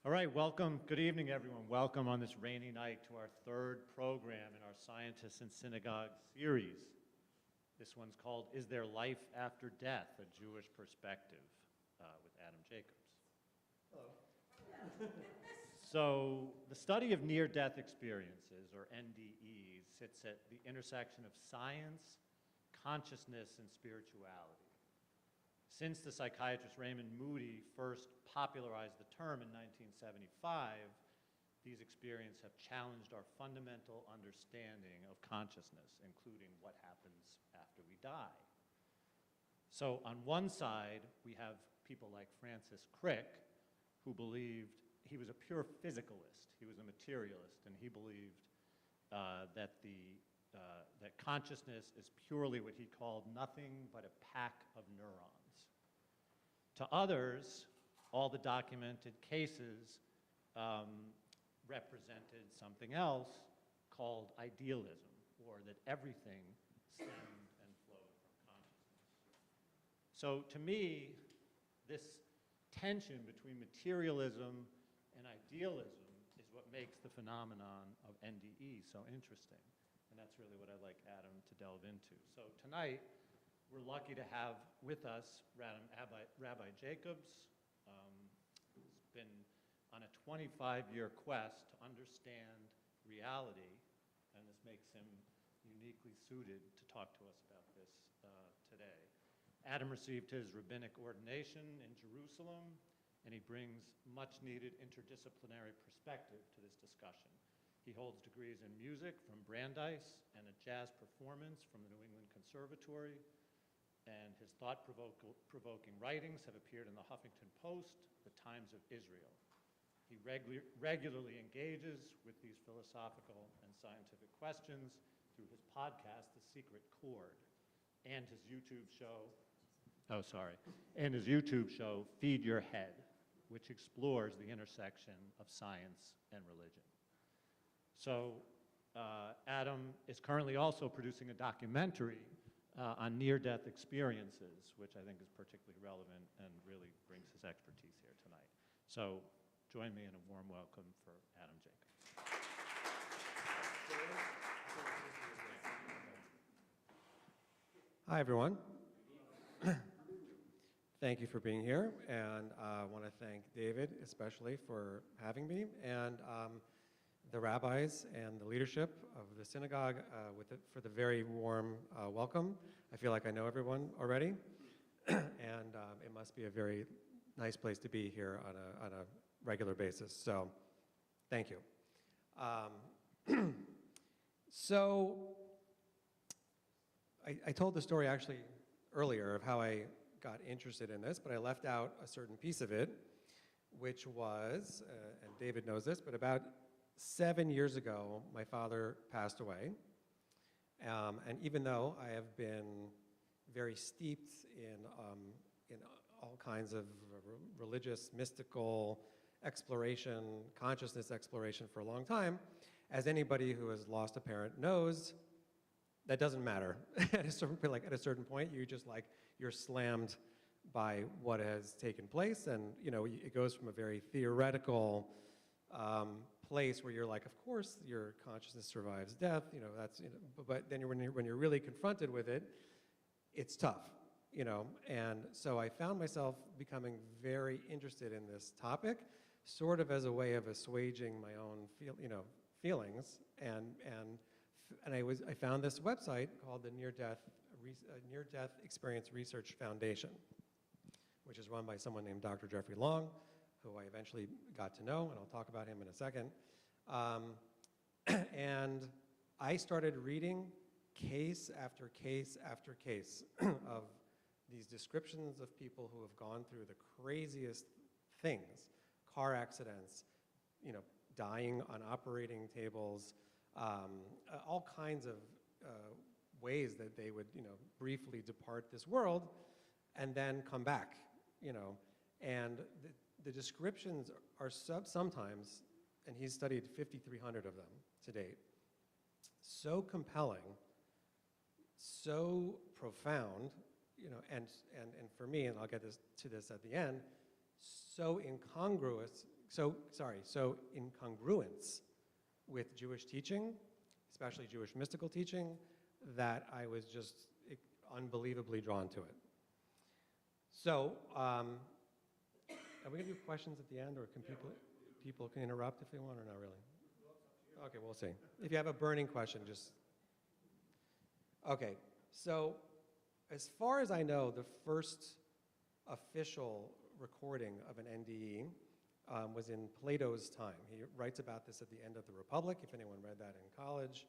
All right, welcome. Good evening, everyone. Welcome on this rainy night to our third program in our Scientists in Synagogues series. This one's called, Is There Life After Death? A Jewish Perspective, with Adam Jacobs. Hello. So, the study of near-death experiences, or NDEs, sits at the intersection of science, consciousness, and spirituality. Since the psychiatrist Raymond Moody first popularized the term in 1975, these experiences have challenged our fundamental understanding of consciousness, including what happens after we die. So on one side, we have people like Francis Crick, who believed he was a pure physicalist, he was a materialist, and he believed that consciousness is purely what he called nothing but a pack of neurons. To others, all the documented cases represented something else called idealism, or that everything stemmed and flowed from consciousness. So to me, this tension between materialism and idealism is what makes the phenomenon of NDE so interesting. And that's really what I'd like Adam to delve into. So tonight, we're lucky to have with us Rabbi Jacobs, who's been on a 25-year quest to understand reality, and this makes him uniquely suited to talk to us about this today. Adam received his rabbinic ordination in Jerusalem, and he brings much-needed interdisciplinary perspective to this discussion. He holds degrees in music from Brandeis and a jazz performance from the New England Conservatory, and his thought-provoking writings have appeared in the Huffington Post, the Times of Israel. He regularly engages with these philosophical and scientific questions through his podcast, The Secret Chord, and his YouTube show, Feed Your Head, which explores the intersection of science and religion. So Adam is currently also producing a documentary on near-death experiences, which I think is particularly relevant and really brings his expertise here tonight. So join me in a warm welcome for Adam Jacobs. Hi, everyone. Thank you for being here, and I want to thank David especially for having me, and the rabbis and the leadership of the synagogue for the very warm welcome. I feel like I know everyone already, and it must be a very nice place to be here on a regular basis, so thank you. So I told the story actually earlier of how I got interested in this, but I left out a certain piece of it, which was, and David knows this, but about 7 years ago, my father passed away. And even though I have been very steeped in all kinds of religious, mystical exploration, consciousness exploration for a long time, as anybody who has lost a parent knows, that doesn't matter. At a certain point, you're slammed by what has taken place, and it goes from a very theoretical place where you're like, of course, your consciousness survives death. But then when you're really confronted with it, it's tough. And so I found myself becoming very interested in this topic, sort of as a way of assuaging my own feelings, and I found this website called the Near-Death Experience Research Foundation, which is run by someone named Dr. Jeffrey Long, who I eventually got to know, and I'll talk about him in a second. And I started reading case after case after case of these descriptions of people who have gone through the craziest things, car accidents, dying on operating tables, all kinds of ways that they would, briefly depart this world and then come back, And the descriptions are sometimes, and he's studied 5,300 of them to date, so compelling, so profound, and for me, and I'll get to this at the end, so incongruous, so in congruence with Jewish teaching, especially Jewish mystical teaching, that I was just unbelievably drawn to it. So, are we gonna do questions at the end, or can people can interrupt if they want, or not really? Okay, we'll see. If you have a burning question, just. Okay, so as far as I know, the first official recording of an NDE was in Plato's time. He writes about this at the end of the Republic, if anyone read that in college.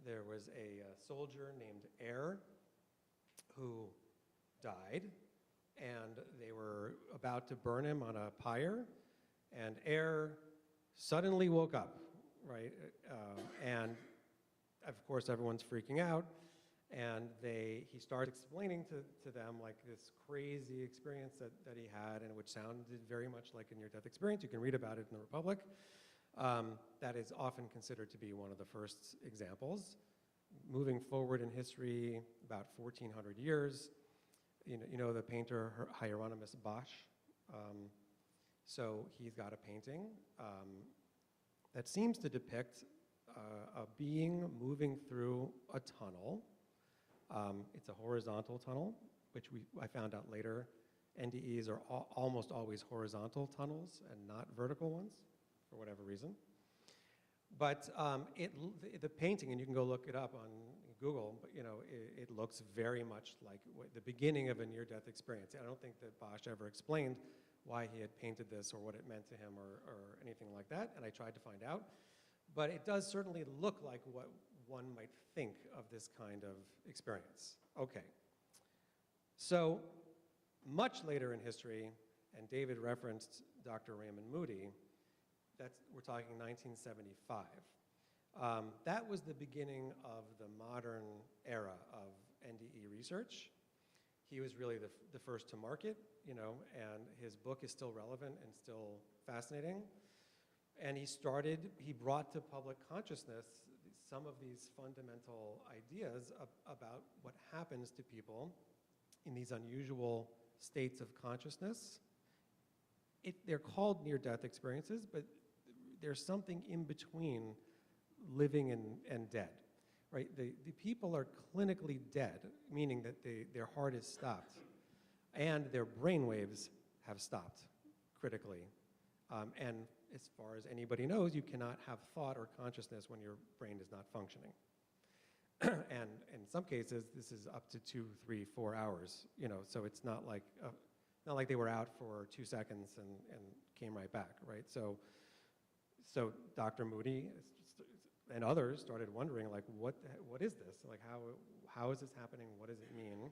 There was a soldier named Er who died, and they were about to burn him on a pyre, and Er suddenly woke up, right? And of course, everyone's freaking out, and he started explaining to them like this crazy experience that he had, and which sounded very much like a near-death experience. You can read about it in the Republic. That is often considered to be one of the first examples. Moving forward in history, about 1,400 years, you know the painter Hieronymus Bosch. So he's got a painting that seems to depict a being moving through a tunnel. It's a horizontal tunnel, which I found out later. NDEs are almost always horizontal tunnels and not vertical ones, for whatever reason. But the painting, and you can go look it up on Google, but it looks very much like the beginning of a near-death experience. I don't think that Bosch ever explained why he had painted this or what it meant to him or anything like that, and I tried to find out. But it does certainly look like what one might think of this kind of experience. Okay. So much later in history, and David referenced Dr. Raymond Moody, we're talking 1975. That was the beginning of the modern era of NDE research. He was really the first to market, and his book is still relevant and still fascinating. And he brought to public consciousness some of these fundamental ideas about what happens to people in these unusual states of consciousness. They're called near-death experiences, but there's something in between living and dead, right? The people are clinically dead, meaning that their heart is stopped, and their brain waves have stopped critically. And as far as anybody knows, you cannot have thought or consciousness when your brain is not functioning. And in some cases, this is up to 2, 3, 4 hours, so it's not like they were out for 2 seconds and came right back, right? So Dr. Moody and others started wondering, like, what is this? Like, how is this happening? What does it mean?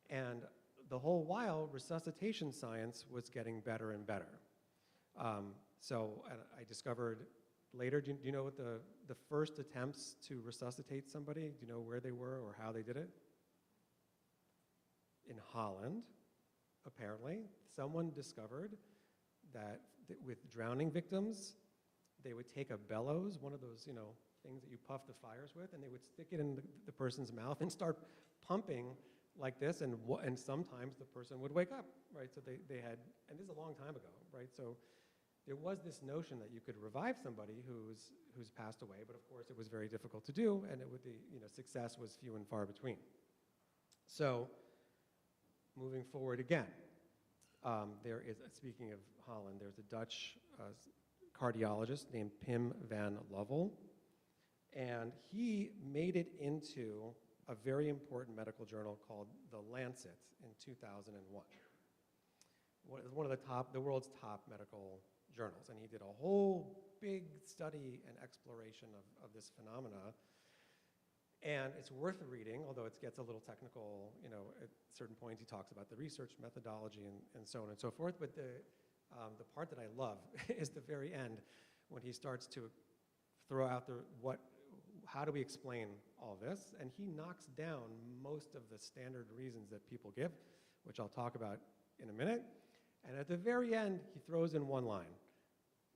And the whole while, resuscitation science was getting better and better. So I discovered later, do you know what the first attempts to resuscitate somebody, do you know where they were or how they did it? In Holland, apparently. Someone discovered that with drowning victims, they would take a bellows, one of those, things that you puff the fires with, and they would stick it in the person's mouth and start pumping like this, and sometimes the person would wake up, right? So they had, and this is a long time ago, right? So there was this notion that you could revive somebody who's passed away, but of course it was very difficult to do, and success was few and far between. So moving forward again, there is, speaking of Holland, there's a Dutch cardiologist named Pim van Lovel, and he made it into a very important medical journal called The Lancet in 2001. One of the world's top medical journals, and he did a whole big study and exploration of this phenomena. And it's worth reading, although it gets a little technical, at certain points he talks about the research methodology and so on and so forth, but the part that I love is the very end, when he starts to throw out how do we explain all this? And he knocks down most of the standard reasons that people give, which I'll talk about in a minute. And at the very end, he throws in one line,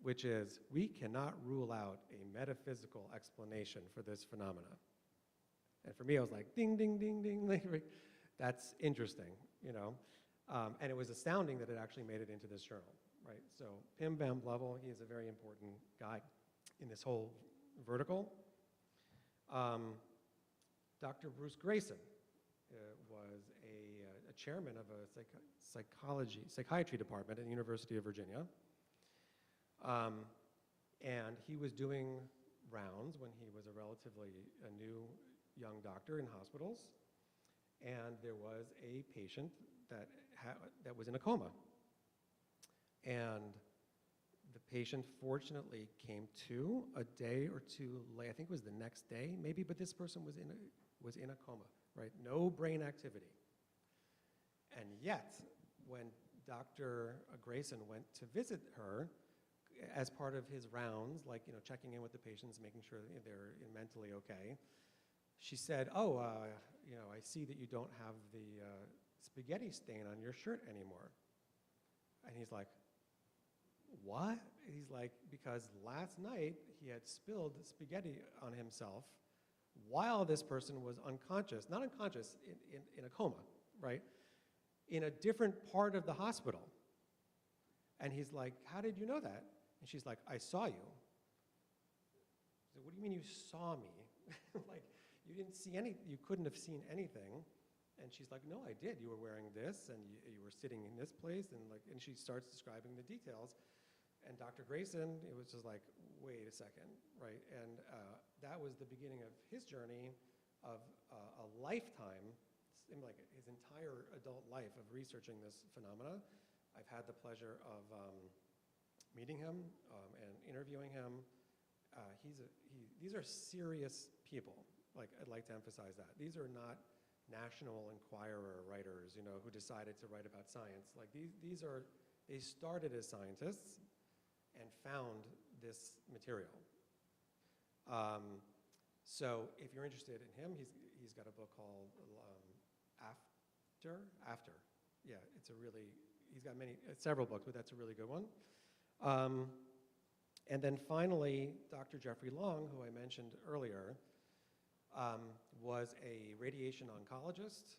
which is, we cannot rule out a metaphysical explanation for this phenomena. And for me, I was like, ding, ding, ding, ding. That's interesting, And it was astounding that it actually made it into this journal. right? So Pim Bam Level, he is a very important guy in this whole vertical. Dr. Bruce Grayson was a chairman of a psychiatry department at the University of Virginia. And he was doing rounds when he was a new young doctor in hospitals. And there was a patient that was in a coma. And the patient fortunately came to a day or two late. I think it was the next day, maybe, but this person was in a coma, right? No brain activity. And yet, when Dr. Grayson went to visit her, as part of his rounds, like, checking in with the patients, making sure that they're mentally okay, she said, I see that you don't have the spaghetti stain on your shirt anymore. And he's like, what? He's like, because last night he had spilled spaghetti on himself while this person was unconscious, not unconscious, in a coma, right? In a different part of the hospital. And he's like, how did you know that? And she's like, I saw you. He said, what do you mean you saw me? Like, you didn't see you couldn't have seen anything. And she's like, no, I did. You were wearing this, and you were sitting in this place, and she starts describing the details. And Dr. Grayson, it was just like, wait a second, right? And that was the beginning of his journey of a lifetime, like his entire adult life of researching this phenomena. I've had the pleasure of meeting him and interviewing him. These are serious people. Like, I'd like to emphasize that. These are not National Enquirer writers, who decided to write about science. Like, they started as scientists and found this material. So if you're interested in him, he's got a book called After. Yeah, he's got several books, but that's a really good one. And then finally, Dr. Jeffrey Long, who I mentioned earlier, was a radiation oncologist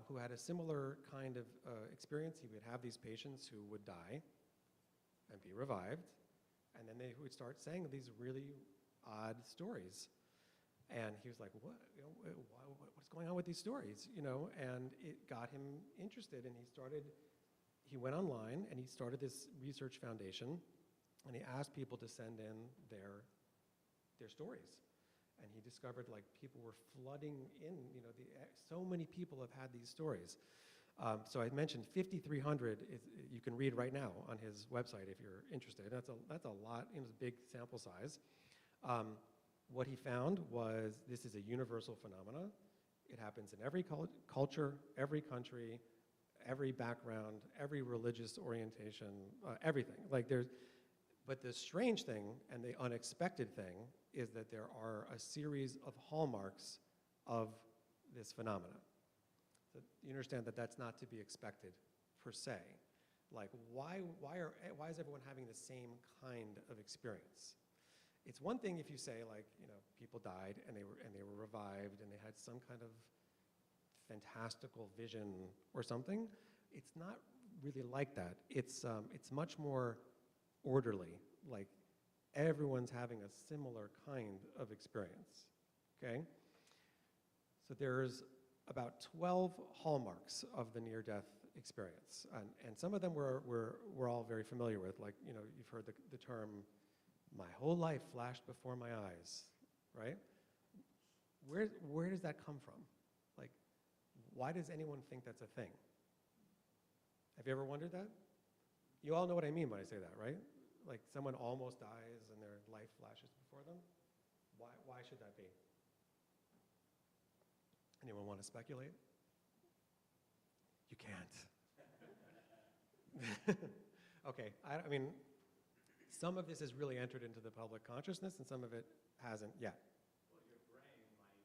who had a similar kind of experience. He would have these patients who would die and be revived, and then they would start saying these really odd stories. And he was like, what's going on with these stories? And it got him interested, and he went online and he started this research foundation, and he asked people to send in their stories. And he discovered, like, people were flooding in, so many people have had these stories. So I mentioned 5,300 you can read right now on his website if you're interested. That's a lot, it's a big sample size. What he found was this is a universal phenomena. It happens in every culture, every country, every background, every religious orientation, everything. But the strange thing and the unexpected thing is that there are a series of hallmarks of this phenomena. So you understand that that's not to be expected per se. Like, why is everyone having the same kind of experience? It's one thing if you say, like, people died and they were revived and they had some kind of fantastical vision or something. It's not really like that. It's much more orderly. Like, everyone's having a similar kind of experience. Okay? So there's about 12 hallmarks of the near-death experience, and some of them we're all very familiar with. Like, you've heard the term, "My whole life flashed before my eyes," right? Where does that come from? Like, why does anyone think that's a thing? Have you ever wondered that? You all know what I mean when I say that, right? Like, someone almost dies and their life flashes before them. Why should that be? Anyone want to speculate? You can't. Okay, I mean, some of this has really entered into the public consciousness and some of it hasn't yet. Well, your brain might,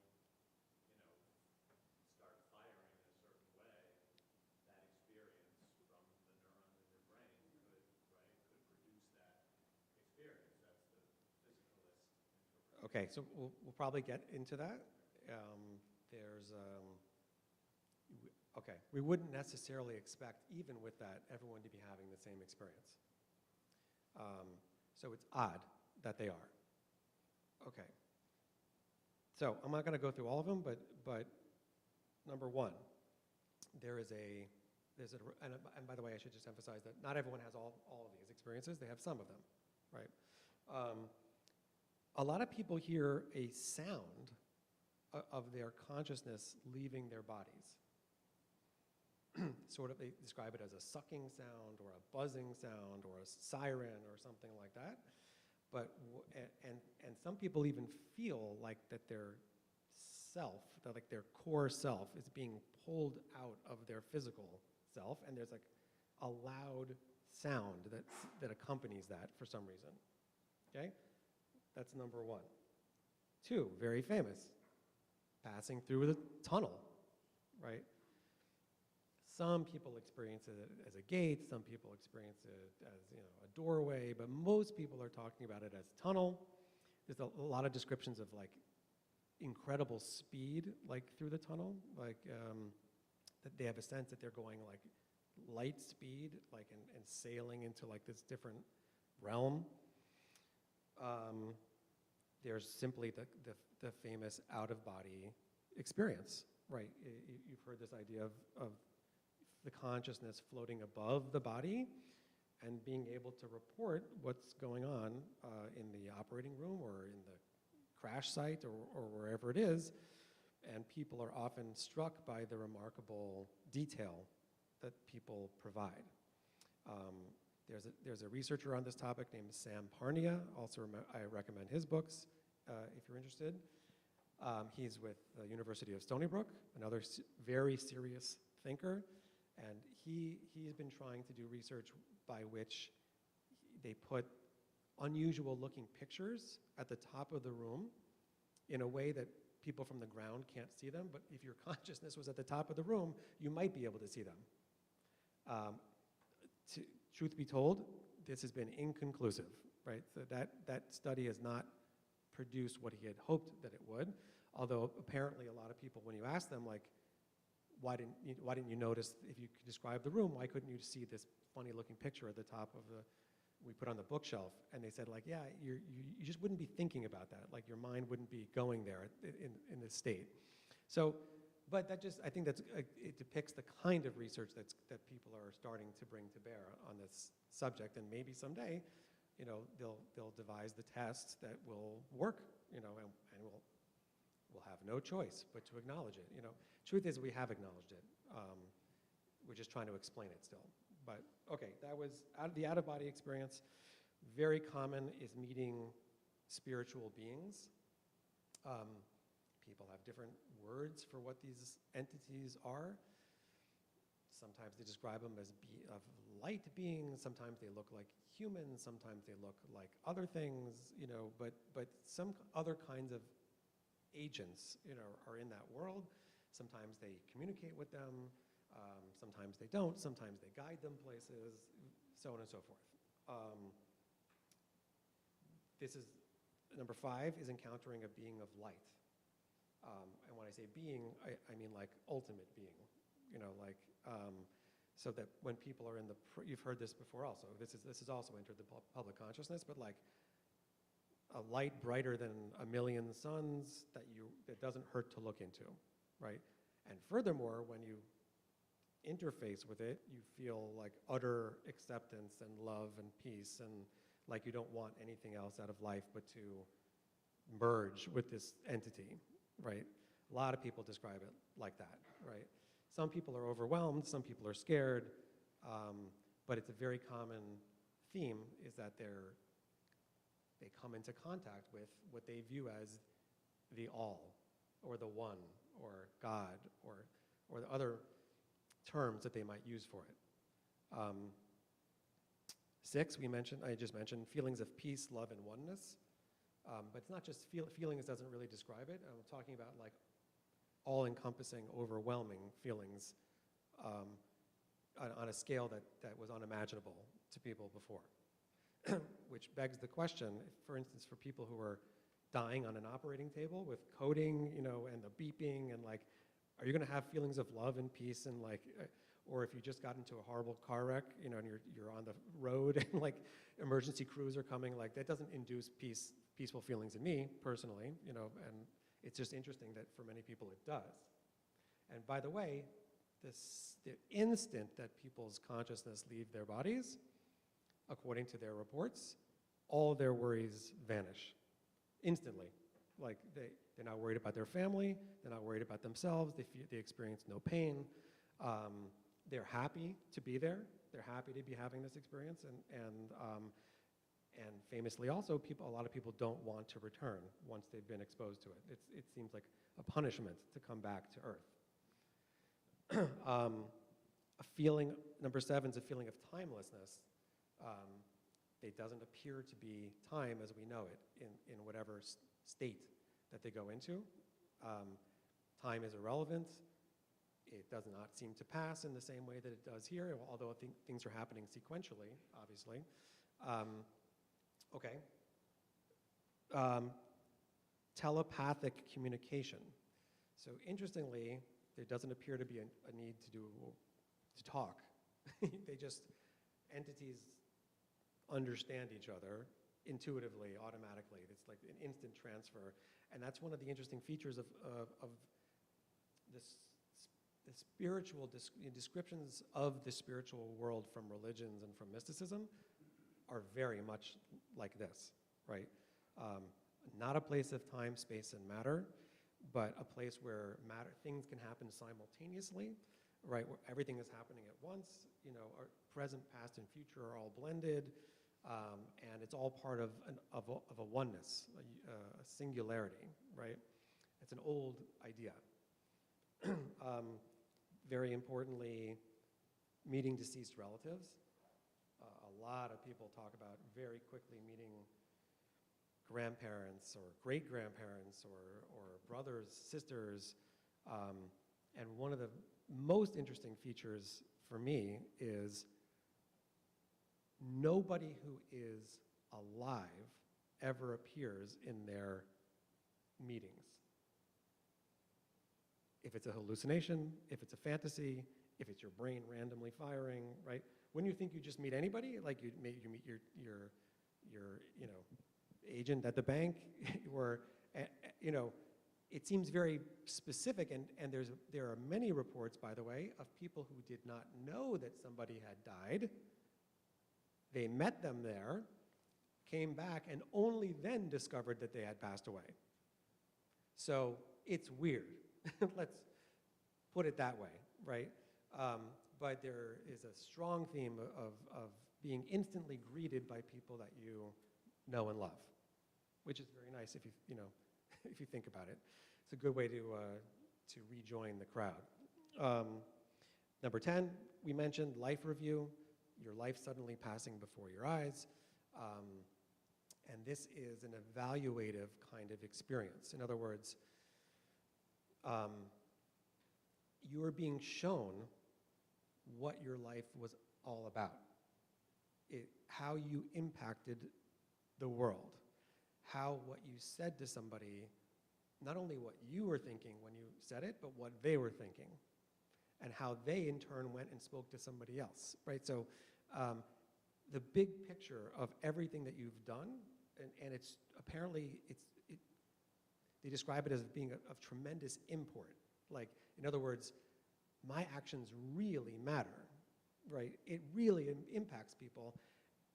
start firing in a certain way. That experience from the neurons in your brain could produce that experience. That's the physicalist interpretation. Okay, so we'll probably get into that. Okay, we wouldn't necessarily expect, even with that, everyone to be having the same experience. So it's odd that they are. Okay. So I'm not going to go through all of them, but number one, and by the way, I should just emphasize that not everyone has all of these experiences. They have some of them, right? A lot of people hear a sound of their consciousness leaving their bodies. Sort of, they describe it as a sucking sound or a buzzing sound or a siren or something like that. But, and some people even feel like that their self, that like their core self is being pulled out of their physical self, and there's like a loud sound that accompanies that for some reason, okay? That's number one. Two, very famous, passing through the tunnel, right? Some people experience it as a gate, some people experience it as, you know, a doorway, but most people are talking about it as a tunnel. There's a lot of descriptions of like incredible speed, like through the tunnel, like that they have a sense that they're going like light speed, like and sailing into like this different realm. There's simply the famous out-of-body experience, right? You've heard this idea of the consciousness floating above the body and being able to report what's going on in the operating room or in the crash site or wherever it is. And people are often struck by the remarkable detail that people provide. There's a researcher on this topic named Sam Parnia. Also, I recommend his books if you're interested. He's with the University of Stony Brook, another very serious thinker. And he's been trying to do research by which they put unusual looking pictures at the top of the room in a way that people from the ground can't see them, but if your consciousness was at the top of the room, you might be able to see them. Truth be told, this has been inconclusive, right? So that study has not produced what he had hoped that it would, although apparently a lot of people, when you ask them, like, why didn't you notice, if you could describe the room, why couldn't you see this funny looking picture at the top of we put on the bookshelf? And they said, like, yeah, you just wouldn't be thinking about that. Like, your mind wouldn't be going there in this state. So, but that just, I think it depicts the kind of research that people are starting to bring to bear on this subject. And maybe someday, you know, they'll devise the tests that will work, you know, and we'll have no choice but to acknowledge it. You know, truth is we have acknowledged it. We're just trying to explain it still. But okay, that was the out-of-body experience. Very common is meeting spiritual beings. People have different words for what these entities are. Sometimes they describe them as of light beings. Sometimes they look like humans. Sometimes they look like other things. You know, but some other kinds of agents, you know, are in that world. Sometimes they communicate with them. Sometimes they don't. Sometimes they guide them places, so on and so forth. This is, number 5 is encountering a being of light. And when I say being, I mean like ultimate being, you know, like, so that when people are in you've heard this before also, this has also entered the public consciousness, but like a light brighter than a million suns that doesn't hurt to look into, right? And furthermore, when you interface with it, you feel like utter acceptance and love and peace, and like you don't want anything else out of life but to merge with this entity, right? A lot of people describe it like that, right? Some people are overwhelmed, some people are scared, but it's a very common theme is that they come into contact with what they view as the all, or the one, or God, or the other terms that they might use for it. 6, I just mentioned feelings of peace, love, and oneness. But it's not just feelings doesn't really describe it. I'm talking about like all-encompassing, overwhelming feelings on a scale that was unimaginable to people before. Which begs the question, for instance, for people who are dying on an operating table with coding, you know, and the beeping, and like, Are you going to have feelings of love and peace and like, or if you just got into a horrible car wreck, you know, and you're on the road and like emergency crews are coming, like that doesn't induce peaceful feelings in me personally, you know, and it's just interesting that for many people it does. And by the way, the instant that people's consciousness leave their bodies, according to their reports, all their worries vanish instantly. Like they're not worried about their family, they're not worried about themselves, they experience no pain. They're happy to be there, they're happy to be having this experience, and famously also, a lot of people don't want to return once they've been exposed to it. It seems like a punishment to come back to Earth. A feeling, number 7 is a feeling of timelessness. It doesn't appear to be time as we know it in whatever state that they go into. Time is irrelevant. It does not seem to pass in the same way that it does here, although things are happening sequentially, obviously. Okay. Telepathic communication. So interestingly, there doesn't appear to be a need to talk. They just, entities understand each other intuitively, automatically. It's like an instant transfer. And that's one of the interesting features of this, the spiritual descriptions of the spiritual world from religions and from mysticism are very much like this, right? Not a place of time, space, and matter, but a place where things can happen simultaneously, right? Where everything is happening at once, you know, our present, past, and future are all blended, and it's all part of a oneness, a singularity, right? It's an old idea. Very importantly, meeting deceased relatives. A lot of people talk about very quickly meeting grandparents or great-grandparents or brothers, sisters, and one of the most interesting features for me is nobody who is alive ever appears in their meetings. If it's a hallucination, if it's a fantasy, if it's your brain randomly firing, right? Wouldn't you think you just meet anybody? Like you meet your you know, agent at the bank, or you know, it seems very specific, and there are many reports, by the way, of people who did not know that somebody had died. They met them there, came back, and only then discovered that they had passed away. So it's weird. Let's put it that way, right? But there is a strong theme of being instantly greeted by people that you know and love, which is very nice if you know, if you think about it. It's a good way to rejoin the crowd. Number 10, we mentioned life review, your life suddenly passing before your eyes. And this is an evaluative kind of experience. In other words, you are being shown what your life was all about, how you impacted the world, how what you said to somebody, not only what you were thinking when you said it, but what they were thinking, and how they in turn went and spoke to somebody else, right? So the big picture of everything that you've done, and it's apparently, they describe it as being of tremendous import. Like, in other words, my actions really matter, right? It really impacts people.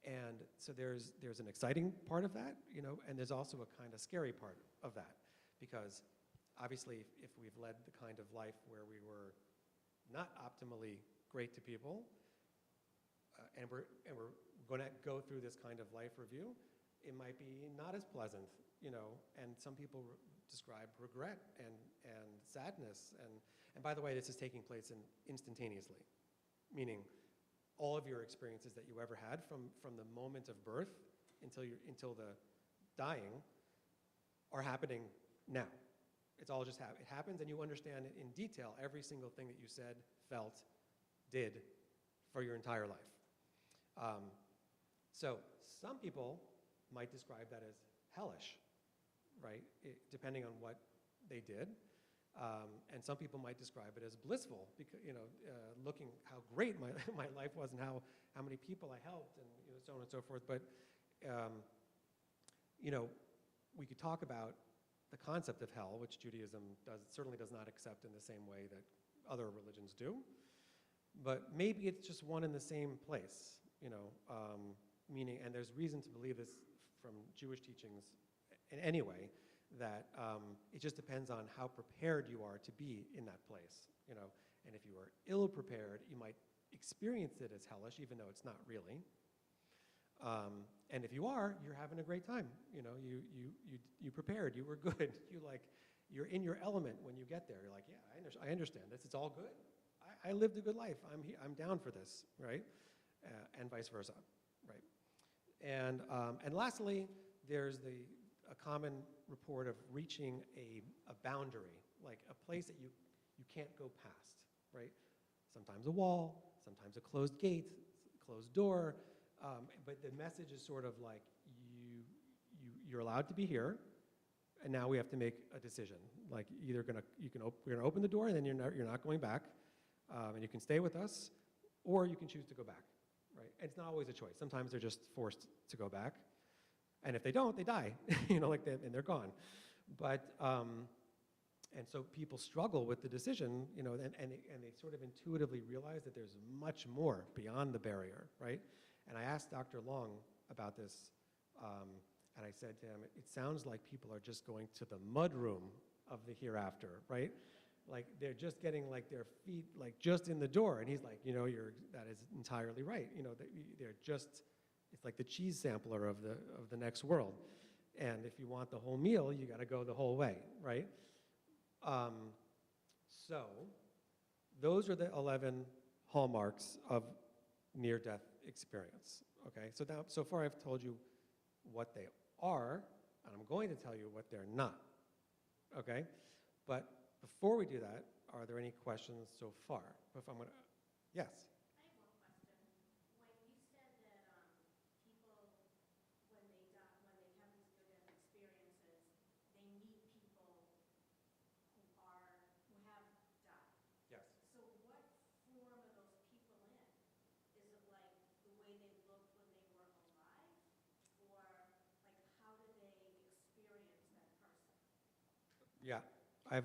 And so there's an exciting part of that, you know, and there's also a kind of scary part of that. Because obviously, if we've led the kind of life where we were not optimally great to people, and we're going to go through this kind of life review, it might be not as pleasant, you know, and some people describe regret and sadness. And by the way, this is taking place instantaneously, meaning all of your experiences that you ever had from the moment of birth until the dying are happening now. It's all just it happens, and you understand in detail every single thing that you said, felt, did for your entire life. So some people might describe that as hellish, right? Depending on what they did. And some people might describe it as blissful, because, looking how great my, my life was and how many people I helped and so on and so forth. But, we could talk about the concept of hell, which Judaism certainly does not accept in the same way that other religions do. But maybe it's just one in the same place, meaning, and there's reason to believe this from Jewish teachings in any way, that it just depends on how prepared you are to be in that place, And if you are ill-prepared, you might experience it as hellish, even though it's not really. And if you are, you're having a great time. You prepared, you were good. You're in your element when you get there. You're like, yeah, I understand this. It's all good. I lived a good life. I'm down for this, right? And vice versa, right? And lastly, there's a common report of reaching a boundary, like a place that you can't go past, right? Sometimes a wall, sometimes a closed gate, closed door, but the message is sort of like you're allowed to be here, and now we have to make a decision. Like either we're gonna open the door, and then you're not going back, and you can stay with us, or you can choose to go back, right? And it's not always a choice. Sometimes they're just forced to go back. And if they don't, they die, and they're gone. But, and so people struggle with the decision, and they sort of intuitively realize that there's much more beyond the barrier, right? And I asked Dr. Long about this, and I said to him, it sounds like people are just going to the mudroom of the hereafter, right? Like they're just getting like their feet like just in the door. And he's like, that is entirely right. They're just, it's like the cheese sampler of the next world. And if you want the whole meal, you got to go the whole way, right? So those are the 11 hallmarks of near-death experience, okay? So far I've told you what they are, and I'm going to tell you what they're not, okay? But before we do that, are there any questions so far? If I'm gonna, yes? Yeah, I've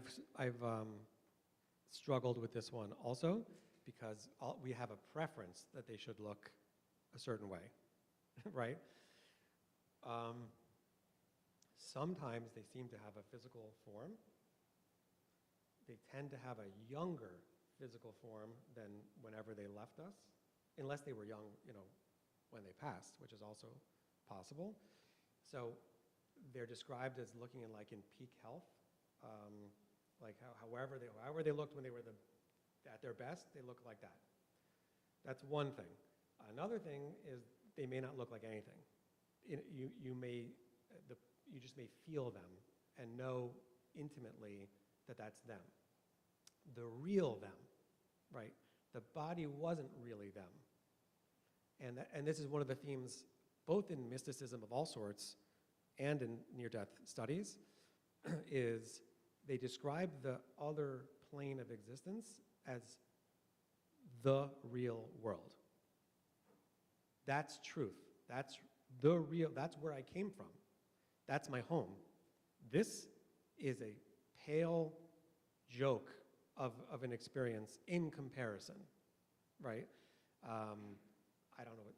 struggled with this one also, because we have a preference that they should look a certain way, right? Sometimes they seem to have a physical form. They tend to have a younger physical form than whenever they left us, unless they were young, when they passed, which is also possible. So they're described as looking in peak health. Like however they looked when they were at their best, they look like that. That's one thing. Another thing is they may not look like anything. You just may feel them and know intimately that that's them. The real them, right? The body wasn't really them. And this is one of the themes, both in mysticism of all sorts and in near-death studies, is they describe the other plane of existence as the real world. That's truth. That's where I came from. That's my home. This is a pale joke of an experience in comparison, right? I don't know,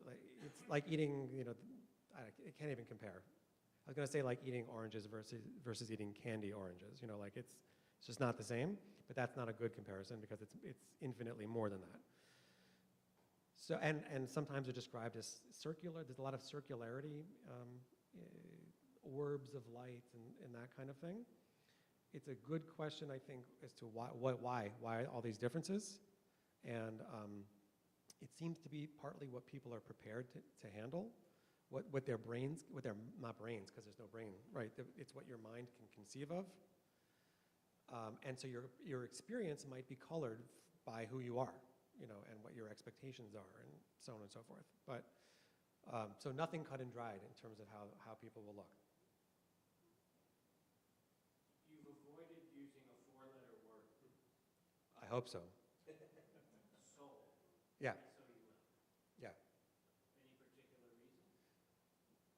it's like eating, it can't even compare. I was gonna say like eating oranges versus eating candy oranges, it's just not the same, but that's not a good comparison because it's infinitely more than that. So, and sometimes they're described as circular. There's a lot of circularity, orbs of light and that kind of thing. It's a good question, I think, as to why all these differences. And it seems to be partly what people are prepared to handle, what their brains, not brains, because there's no brain, right? It's what your mind can conceive of. And so your experience might be colored by who you are, and what your expectations are, and so on and so forth. But, so nothing cut and dried in terms of how people will look. You've avoided using a four-letter word I hope so. Soul. Yeah, So you will. yeah. Any particular reason?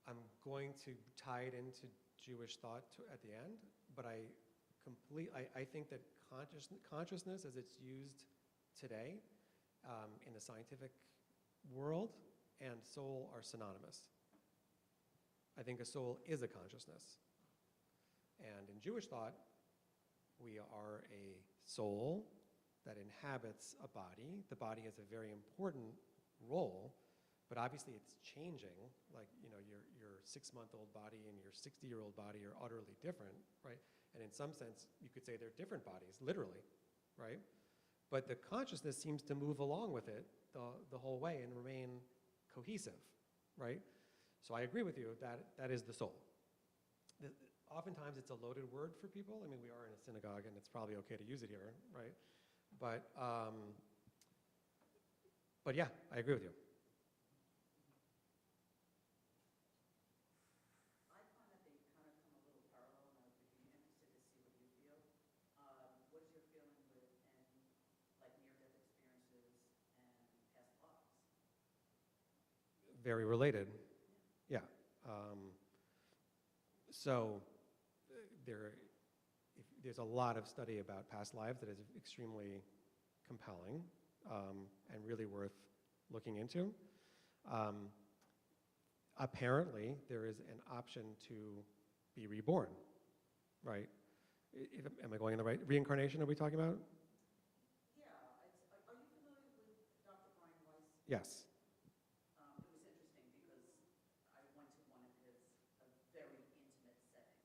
I'm going to tie it into Jewish thought at the end, but I think that consciousness as it's used today in the scientific world and soul are synonymous. I think a soul is a consciousness. And in Jewish thought, we are a soul that inhabits a body. The body has a very important role, but obviously it's changing. Like, your 6-month-old body and your 60-year-old body are utterly different, right? And in some sense, you could say they're different bodies, literally, right? But the consciousness seems to move along with it the whole way and remain cohesive, right? So I agree with you that that is the soul. Oftentimes it's a loaded word for people. I mean, we are in a synagogue and it's probably okay to use it here, right? But yeah, I agree with you. I find that they kind of come a little parallel, and I would be interested to see what you feel. What is your feeling with like near-death experiences and past lives? Very related. Yeah. So there's a lot of study about past lives that is extremely compelling and really worth looking into. Apparently, there is an option to be reborn, right? Am I going in the right reincarnation? Are we talking about? Yeah, are you familiar with Dr. Brian Weiss? Yes. It was interesting because I went to one of his very intimate setting.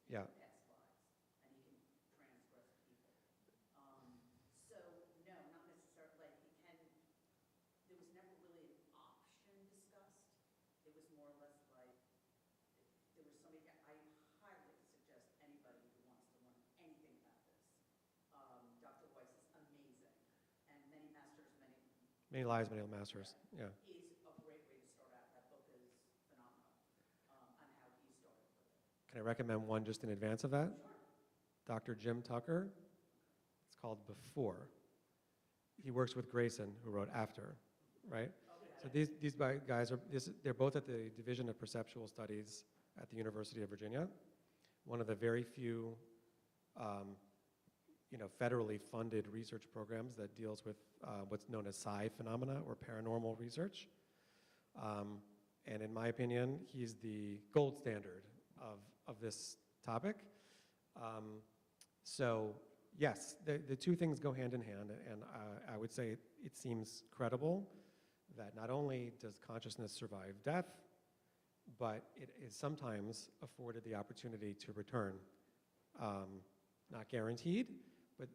Yeah. Past lives, and he can transgress people. So no, not necessarily. Like there was never really an option discussed. It was more or less like there was somebody. I highly suggest anybody who wants to learn anything about this. Dr. Weiss is amazing, and many masters, Many lives, many masters. Yeah. is a great way to start out. That book is phenomenal on how he started with it. Can I recommend one just in advance of that? Sure. Dr. Jim Tucker. It's called Before. He works with Grayson, who wrote After, right? So these guys they're both at the Division of Perceptual Studies at the University of Virginia, one of the very few federally funded research programs that deals with what's known as psi phenomena or paranormal research. And in my opinion, he's the gold standard of this topic. So yes, the two things go hand in hand, and I would say it seems credible that not only does consciousness survive death, but it is sometimes afforded the opportunity to return. Not guaranteed, but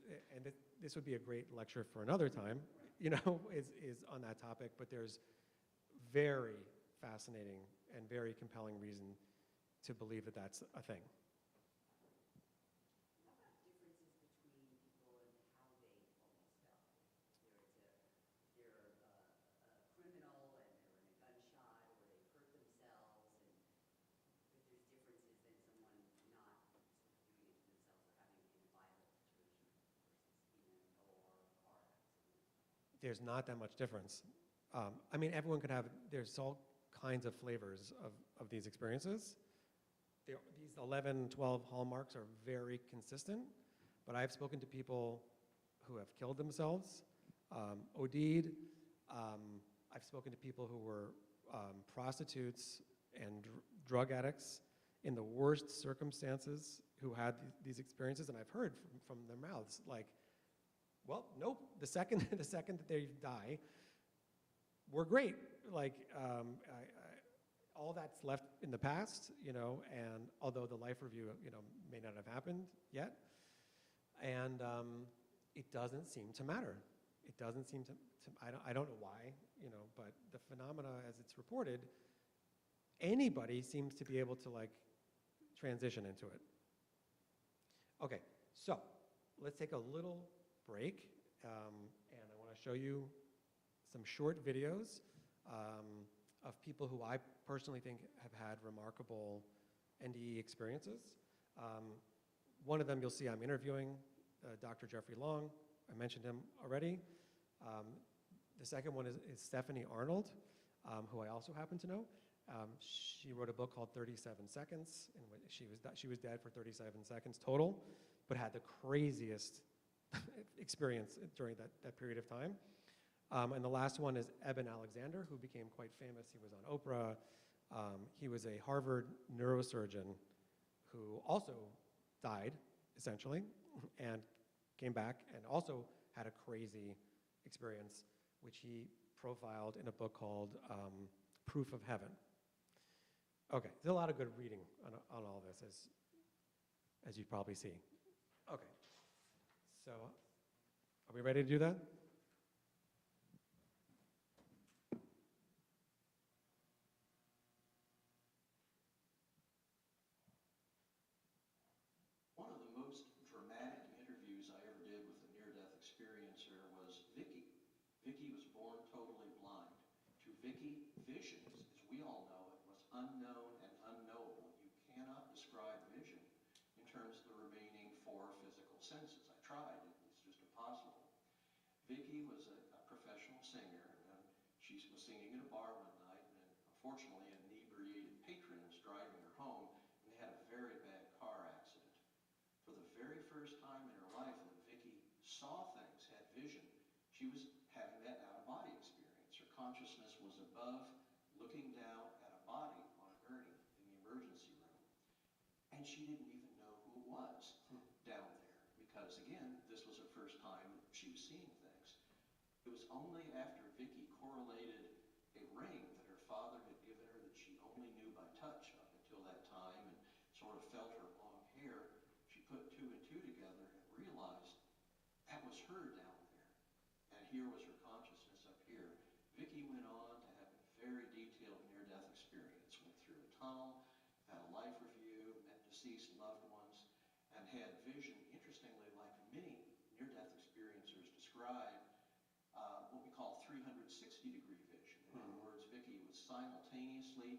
this would be a great lecture for another time, is on that topic, but there's very fascinating and very compelling reason to believe that that's a thing. How about differences between people and how they almost die? They're a criminal and they're in a gunshot, or they've hurt themselves, but there's differences than someone not sort of doing it to themselves or having in a violent situation versus being in an OR car accident. There's not that much difference. I mean, everyone could have, there's all kinds of flavors of these experiences. These 11, 12 hallmarks are very consistent, but I've spoken to people who have killed themselves, OD'd. I've spoken to people who were prostitutes and drug addicts in the worst circumstances who had these experiences, and I've heard from their mouths, like, well, nope, the second that they die, we're great. Like, all that's left in the past, and although the life review, may not have happened yet, and it doesn't seem to matter. It doesn't seem to I don't know why, but the phenomena as it's reported, anybody seems to be able to transition into it. Okay, so let's take a little break, and I want to show you some short videos of people who I personally think have had remarkable NDE experiences. One of them you'll see I'm interviewing Dr. Jeffrey Long, I mentioned him already. The second one is Stephanie Arnold, who I also happen to know. She wrote a book called 37 Seconds, in which she was dead for 37 seconds total, but had the craziest experience during that period of time. And the last one is Eben Alexander, who became quite famous. He was on Oprah. He was a Harvard neurosurgeon who also died, essentially, and came back and also had a crazy experience, which he profiled in a book called Proof of Heaven. Okay, there's a lot of good reading on all this, as you probably see. Okay, so are we ready to do that? One of the most dramatic interviews I ever did with a near-death experiencer was Vicky. Vicky was born totally blind. To Vicky, vision, as we all know it, was unknown and unknowable. You cannot describe vision in terms of the remaining four physical senses. I tried, it's just impossible. Vicky was a professional singer, and she was singing at a bar one night, and unfortunately an inebriated patron was driving her home, and they had a very bad car accident. For the very first time in her life that Vicky saw things, had vision, she was having that out-of-body experience. Her consciousness was above, looking down at a body on a gurney in the emergency room. And she didn't even know who it was down there, because again, this was her first time that she was seeing things. It was only after Vicky correlated a ring that her father had given her that she only knew by touch up until that time, and sort of felt her long hair. She put two and two together and realized that was her down there, and here was her consciousness up here. Vicky went on to have a very detailed near-death experience, went through a tunnel, had a life review, met deceased loved ones, and had vision, interestingly, like many near-death experiencers describe, what we call 360-degree vision. In other words, Vicky was simultaneously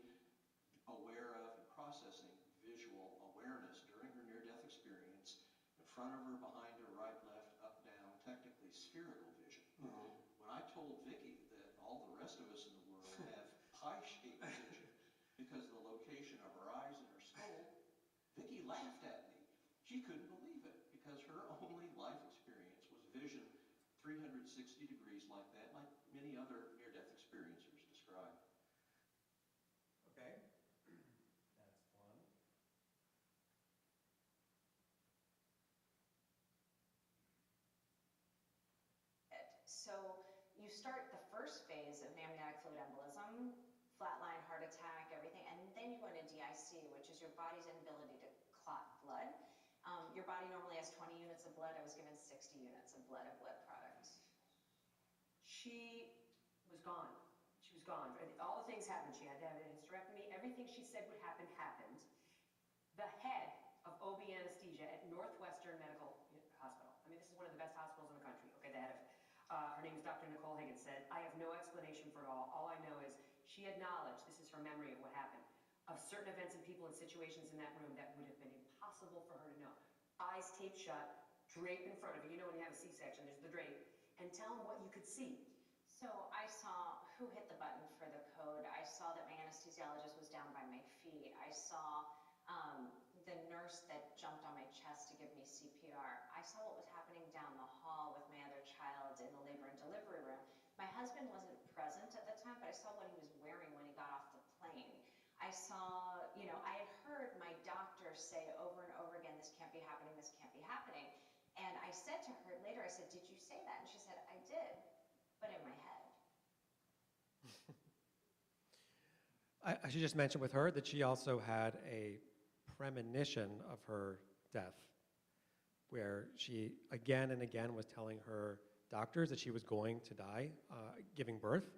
aware of and processing visual awareness during her near-death experience, in front of her, behind her, right, left, up, down, technically spherical vision. When I told Vicky that all the rest of us in the world have pie-shaped vision because of the location of her eyes and her skull, Vicky laughed at me. She couldn't believe it, because her only life experience was vision 360 degrees like that, like many other near-death experiencers describe. Okay, that's one. So you start the first phase of amniotic fluid embolism, flatline, heart attack, everything, and then you go into DIC, which is your body's inability to clot blood. Your body normally has 20 units of blood. I was given 60 units of blood product. She was gone. She was gone. All the things happened. She had to have an hysterectomy. Everything she said would happen happened. The head of OB anesthesia at Northwestern Medical Hospital. I mean, this is one of the best hospitals in the country. Okay, the head of it. Her name is Dr. Nicole Higgins, said, I have no explanation for it all. All I know is she acknowledged, this is her memory of what happened, of certain events and people and situations in that room that would have been impossible for her to know. Eyes taped shut, drape in front of you. You know when you have a C-section, there's the drape. And tell them what you could see. So I saw who hit the button for the code. I saw that my anesthesiologist was down by my feet. I saw the nurse that jumped on my chest to give me CPR. I saw what was happening down the hall with my other child in the labor and delivery room. My husband wasn't present at the time, but I saw what he was wearing when he got off the plane. I saw, I had heard my doctor say over and over again, this can't be happening, this can't be happening. And I said to her later, I said, did you say that? And she said, I did, but in my head. I should just mention with her that she also had a premonition of her death, where she again and again was telling her doctors that she was going to die, giving birth.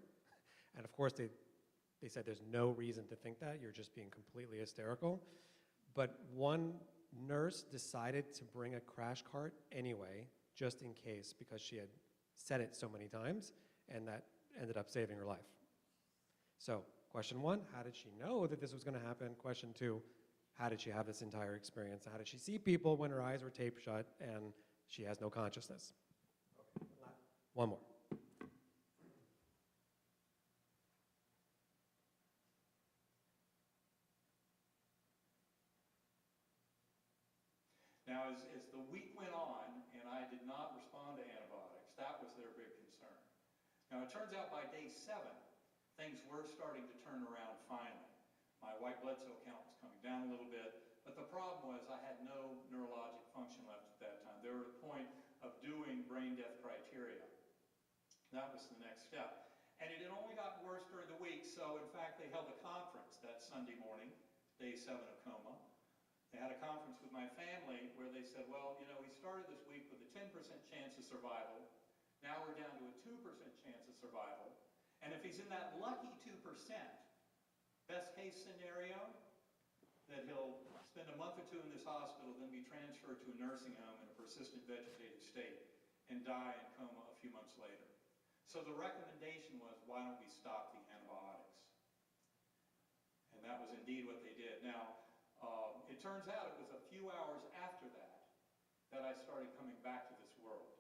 And of course, they said there's no reason to think that, you're just being completely hysterical. But one nurse decided to bring a crash cart anyway, just in case, because she had said it so many times, and that ended up saving her life. So, question one, how did she know that this was going to happen? Question two, how did she have this entire experience? How did she see people when her eyes were taped shut and she has no consciousness? Okay. One more. Now, as the week went on and I did not respond to antibiotics, that was their big concern. Now, it turns out by day 7, things were starting to turn around finally. My white blood cell count was coming down a little bit, but the problem was I had no neurologic function left at that time. They were at the point of doing brain death criteria. That was the next step. And it had only gotten worse during the week, so in fact they held a conference that Sunday morning, day 7 of coma. They had a conference with my family where they said, well, you know, we started this week with a 10% chance of survival. Now we're down to a 2% chance of survival. And if he's in that lucky 2%, best case scenario, that he'll spend a month or 2 in this hospital, then be transferred to a nursing home in a persistent vegetative state and die in coma a few months later. So the recommendation was, why don't we stop the antibiotics? And that was indeed what they did. Now, it turns out it was a few hours after that I started coming back to this world.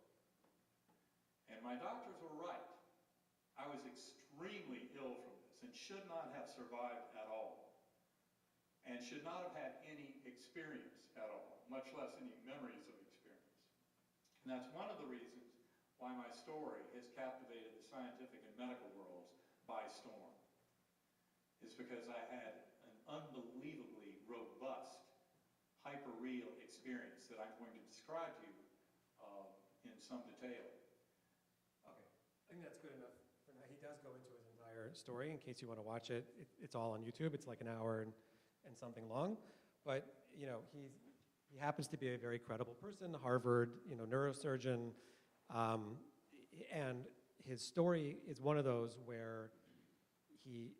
And my doctors were right. I was extremely ill from this and should not have survived at all. And should not have had any experience at all, much less any memories of experience. And that's one of the reasons why my story has captivated the scientific and medical worlds by storm. Is because I had an unbelievably robust, hyper-real experience that I'm going to describe to you in some detail. Okay, I think that's good enough for now. He does go into his entire story. In case you want to watch it, it's all on YouTube. It's like an hour and something long. But, you know, he happens to be a very credible person, Harvard, you know, neurosurgeon. And his story is one of those where he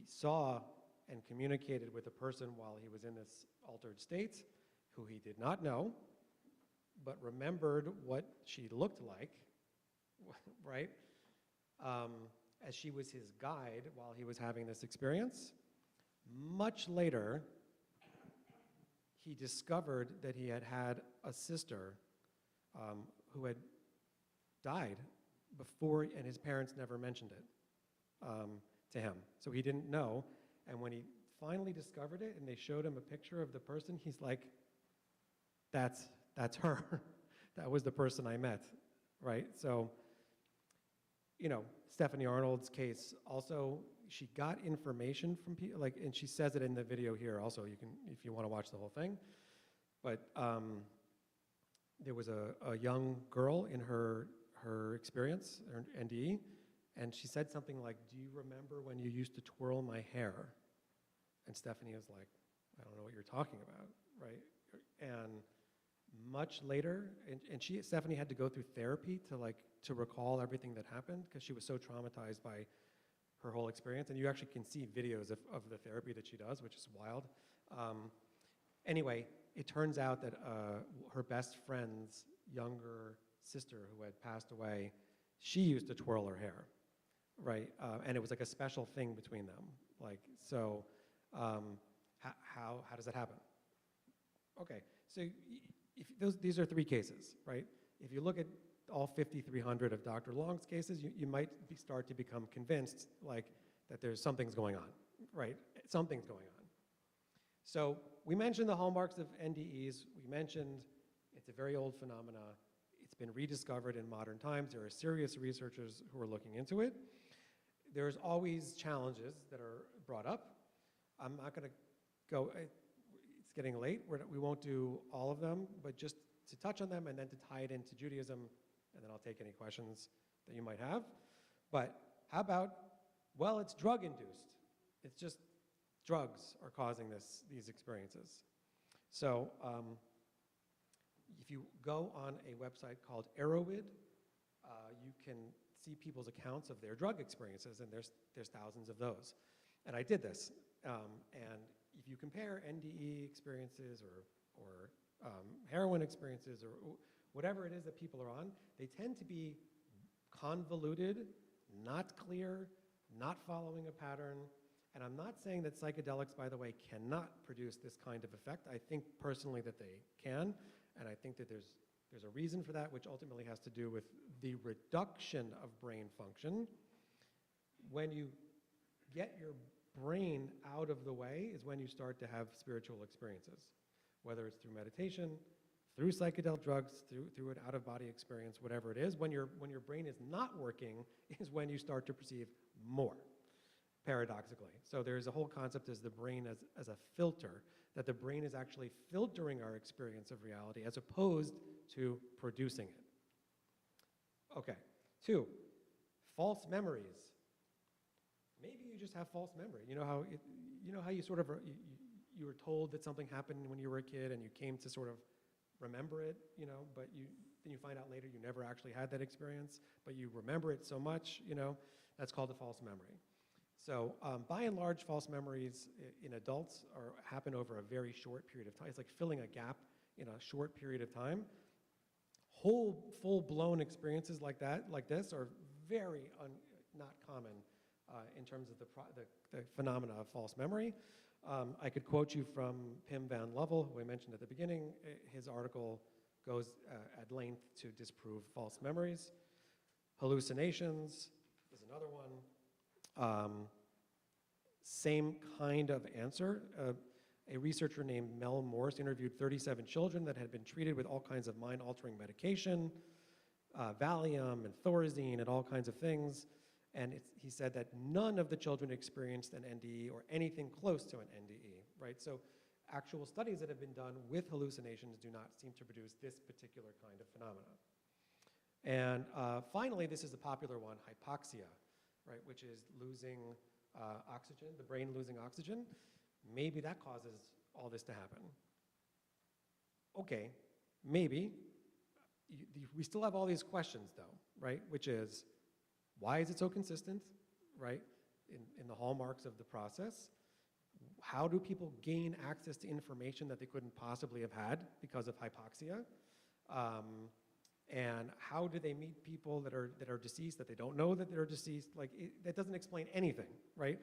saw and communicated with a person while he was in this altered state who he did not know, but remembered what she looked like, right? As she was his guide while he was having this experience. Much later, he discovered that he had had a sister who had died before, and his parents never mentioned it to him. So he didn't know, and when he finally discovered it and they showed him a picture of the person, he's like, that's her. That was the person I met, right? So, you know, Stephanie Arnold's case also, she got information from people, like, and she says it in the video here also, you can, if you want to watch the whole thing. But there was a young girl in her experience, her NDE, and she said something like, do you remember when you used to twirl my hair? And Stephanie was like, I don't know what you're talking about, right? And much later, and Stephanie had to go through therapy to recall everything that happened because she was so traumatized by her whole experience. And you actually can see videos of the therapy that she does, which is wild. Anyway, it turns out that her best friend's younger sister who had passed away, she used to twirl her hair, right? And it was like a special thing between them. Like, so how does that happen? Okay, so these are 3 cases, right? If you look at all 5,300 of Dr. Long's cases, you might start to become convinced like that there's something's going on, right? Something's going on. So we mentioned the hallmarks of NDEs. We mentioned it's a very old phenomena. It's been rediscovered in modern times. There are serious researchers who are looking into it. There's always challenges that are brought up. I'm not going to go, it's getting late. We won't do all of them, but just to touch on them and then to tie it into Judaism, and then I'll take any questions that you might have. But how about, well, it's drug-induced. It's just drugs are causing these experiences. So if you go on a website called Arrowid, you can see people's accounts of their drug experiences, and there's thousands of those. And I did this. And if you compare NDE experiences or heroin experiences or whatever it is that people are on, they tend to be convoluted, not clear, not following a pattern. And I'm not saying that psychedelics, by the way, cannot produce this kind of effect. I think personally that they can, and I think that there's There's a reason for that, which ultimately has to do with the reduction of brain function. When you get your brain out of the way is when you start to have spiritual experiences, whether it's through meditation, through psychedelic drugs, through an out-of-body experience, whatever it is. When your brain is not working is when you start to perceive more, paradoxically. So there's a whole concept as the brain as a filter, that the brain is actually filtering our experience of reality as opposed to producing it. Okay, 2, false memories. Maybe you just have false memory. You know how you sort of, you were told that something happened when you were a kid and you came to sort of remember it, but then you find out later you never actually had that experience, but you remember it so much, that's called a false memory. So by and large, false memories in adults happen over a very short period of time. It's like filling a gap in a short period of time. Whole full-blown experiences like this are very not common in terms of the phenomena of false memory. I could quote you from Pim van Lovel, who I mentioned at the beginning. His article goes at length to disprove false memories. Hallucinations is another one. Same kind of answer. A researcher named Mel Morse interviewed 37 children that had been treated with all kinds of mind-altering medication, Valium and Thorazine and all kinds of things. And he said that none of the children experienced an NDE or anything close to an NDE, right? So actual studies that have been done with hallucinations do not seem to produce this particular kind of phenomena. And finally, this is the popular one, hypoxia, right? Which is losing oxygen, the brain losing oxygen. Maybe that causes all this to happen. Okay, maybe. We still have all these questions though, right? Which is, why is it so consistent, right, in the hallmarks of the process? How do people gain access to information that they couldn't possibly have had because of hypoxia? And how do they meet people that are deceased that they don't know that they're deceased? That doesn't explain anything, right?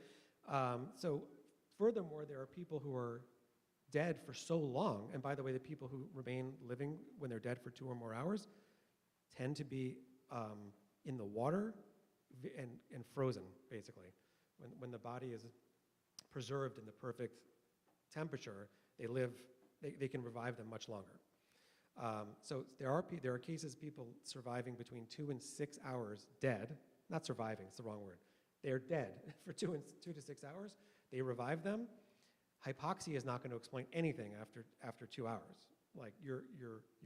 So furthermore, there are people who are dead for so long, and by the way, the people who remain living when they're dead for 2 or more hours tend to be in the water and frozen, basically. When the body is preserved in the perfect temperature, they can revive them much longer. So there are cases people surviving between 2 and 6 hours dead, not surviving, it's the wrong word. They're dead for 2 to 6 hours. They revive them. Hypoxia is not going to explain anything after 2 hours. Like you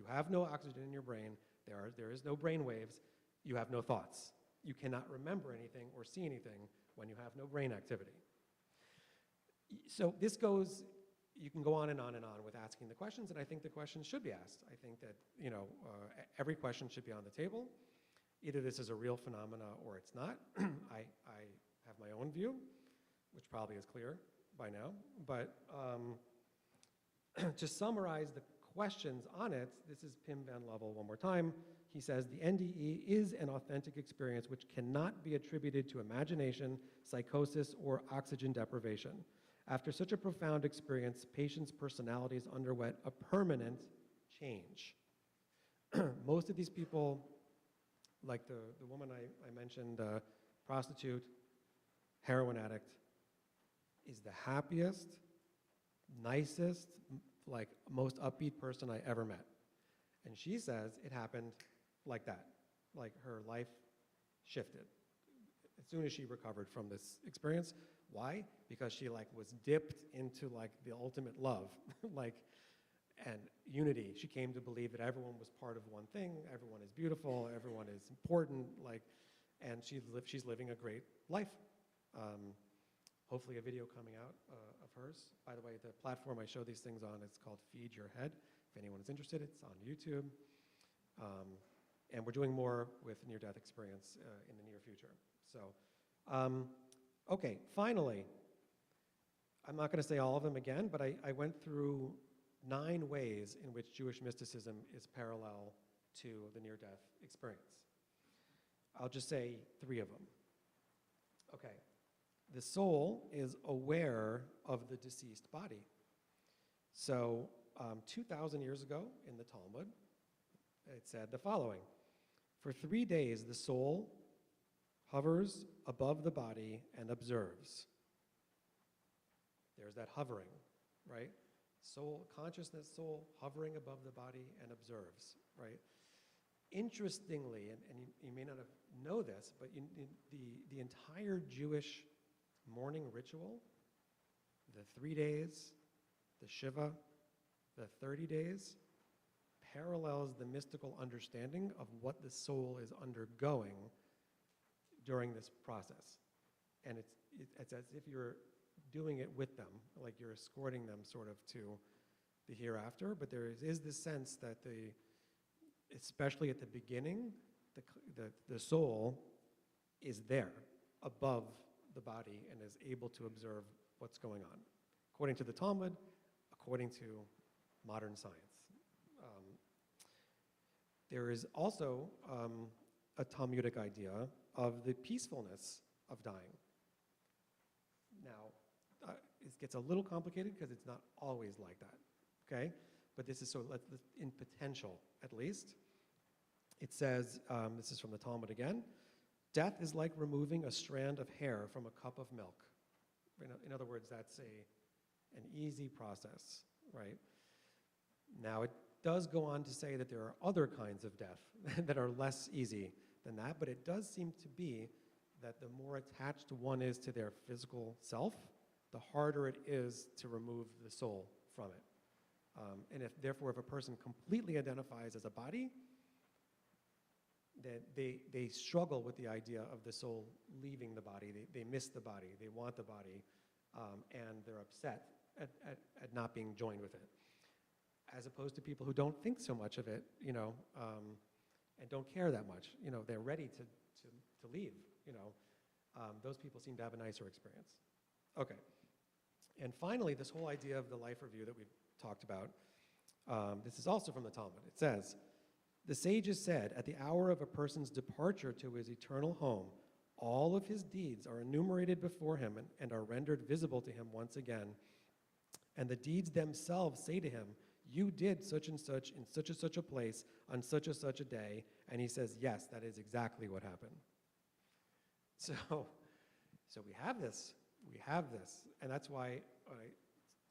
have no oxygen in your brain. There is no brain waves. You have no thoughts. You cannot remember anything or see anything when you have no brain activity. So this goes, you can go on and on and on with asking the questions, and I think the questions should be asked. I think that every question should be on the table. Either this is a real phenomena or it's not. I have my own view, which probably is clear by now, but to summarize the questions on it, this is Pim van Lovel one more time. He says, the NDE is an authentic experience which cannot be attributed to imagination, psychosis, or oxygen deprivation. After such a profound experience, patients' personalities underwent a permanent change. Most of these people, like the woman I mentioned, prostitute, heroin addict, is the happiest, nicest, most upbeat person I ever met. And she says it happened like that. Like her life shifted as soon as she recovered from this experience. Why? Because she was dipped into the ultimate love, and unity. She came to believe that everyone was part of one thing, everyone is beautiful, everyone is important, and she's living a great life. Hopefully a video coming out of hers. By the way, the platform I show these things on is called Feed Your Head. If anyone is interested, it's on YouTube. And we're doing more with near-death experience in the near future. So, okay, finally, I'm not going to say all of them again, but I went through 9 ways in which Jewish mysticism is parallel to the near-death experience. I'll just say 3 of them. Okay. The soul is aware of the deceased body. So 2,000 years ago in the Talmud, it said the following: for 3 days the soul hovers above the body and observes. There's that hovering, right? Soul, consciousness, soul hovering above the body and observes, right? Interestingly, and you may not know this, but the entire Jewish morning ritual, the 3 days, the Shiva, the 30 days, parallels the mystical understanding of what the soul is undergoing during this process. And it's as if you're doing it with them, like you're escorting them sort of to the hereafter, but there is this sense that especially at the beginning, the soul is there above the body and is able to observe what's going on, according to the Talmud, according to modern science. There is also a Talmudic idea of the peacefulness of dying. Now, it gets a little complicated because it's not always like that, okay? But this is in potential, at least. It says, this is from the Talmud again, death is like removing a strand of hair from a cup of milk. In other words, that's an easy process, right? Now, it does go on to say that there are other kinds of death that are less easy than that, but it does seem to be that the more attached one is to their physical self, the harder it is to remove the soul from it. And therefore, if a person completely identifies as a body, that they struggle with the idea of the soul leaving the body. They miss the body, they want the body, and they're upset at not being joined with it. As opposed to people who don't think so much of it, and don't care that much. They're ready to leave, Those people seem to have a nicer experience. Okay. And finally, this whole idea of the life review that we've talked about, this is also from the Talmud. It says, the sages said, at the hour of a person's departure to his eternal home, all of his deeds are enumerated before him and are rendered visible to him once again. And the deeds themselves say to him, you did such and such in such and such a place on such and such a day. And he says, yes, that is exactly what happened. So we have this. We have this. And that's why I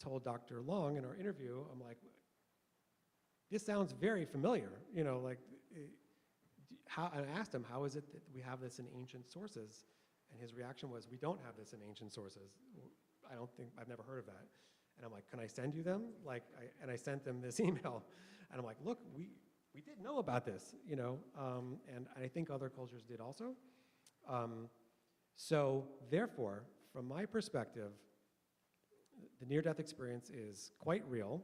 told Dr. Long in our interview, I'm like, this sounds very familiar, I asked him, how is it that we have this in ancient sources? And his reaction was, we don't have this in ancient sources. I've never heard of that. And I'm like, can I send you them? And I sent them this email. And I'm like, look, we did know about this, and I think other cultures did also. So therefore, from my perspective, the near-death experience is quite real.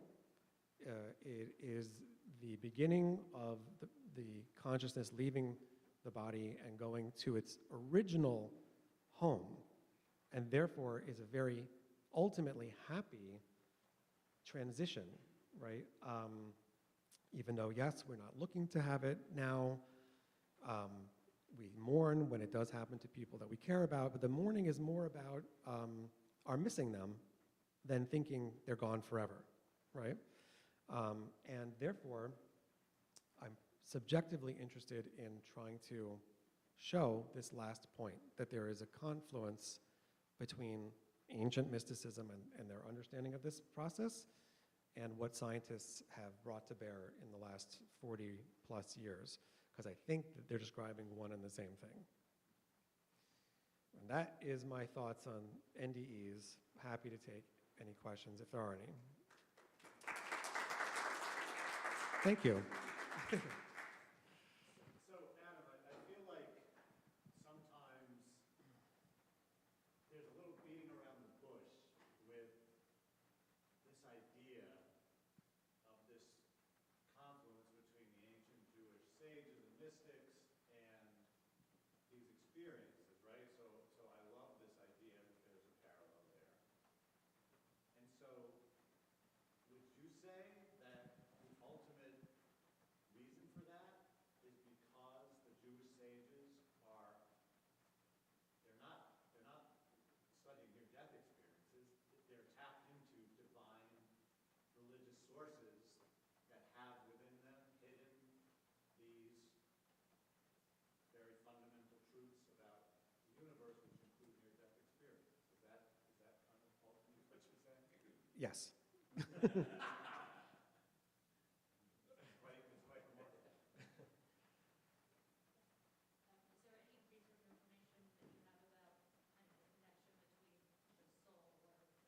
It is the beginning of the consciousness leaving the body and going to its original home, and therefore is a very ultimately happy transition, right? Even though, yes, we're not looking to have it now. We mourn when it does happen to people that we care about, but the mourning is more about our missing them than thinking they're gone forever, right? And therefore, I'm subjectively interested in trying to show this last point, that there is a confluence between ancient mysticism and their understanding of this process and what scientists have brought to bear in the last 40 plus years, because I think that they're describing one and the same thing. And that is my thoughts on NDEs. Happy to take any questions if there are any. Thank you. So, Adam, I feel like sometimes there's a little beating around the bush with this idea of this confluence between the ancient Jewish sages and mystics and these experiences, right? So I love this idea that there's a parallel there. And so, would you say that the ultimate reason for that is because the Jewish sages they're not studying near-death experiences, they're tapped into divine religious sources that have within them hidden Yes. Is there any research or information that you have about kind of the connection between the soul or the person's head's on about us here?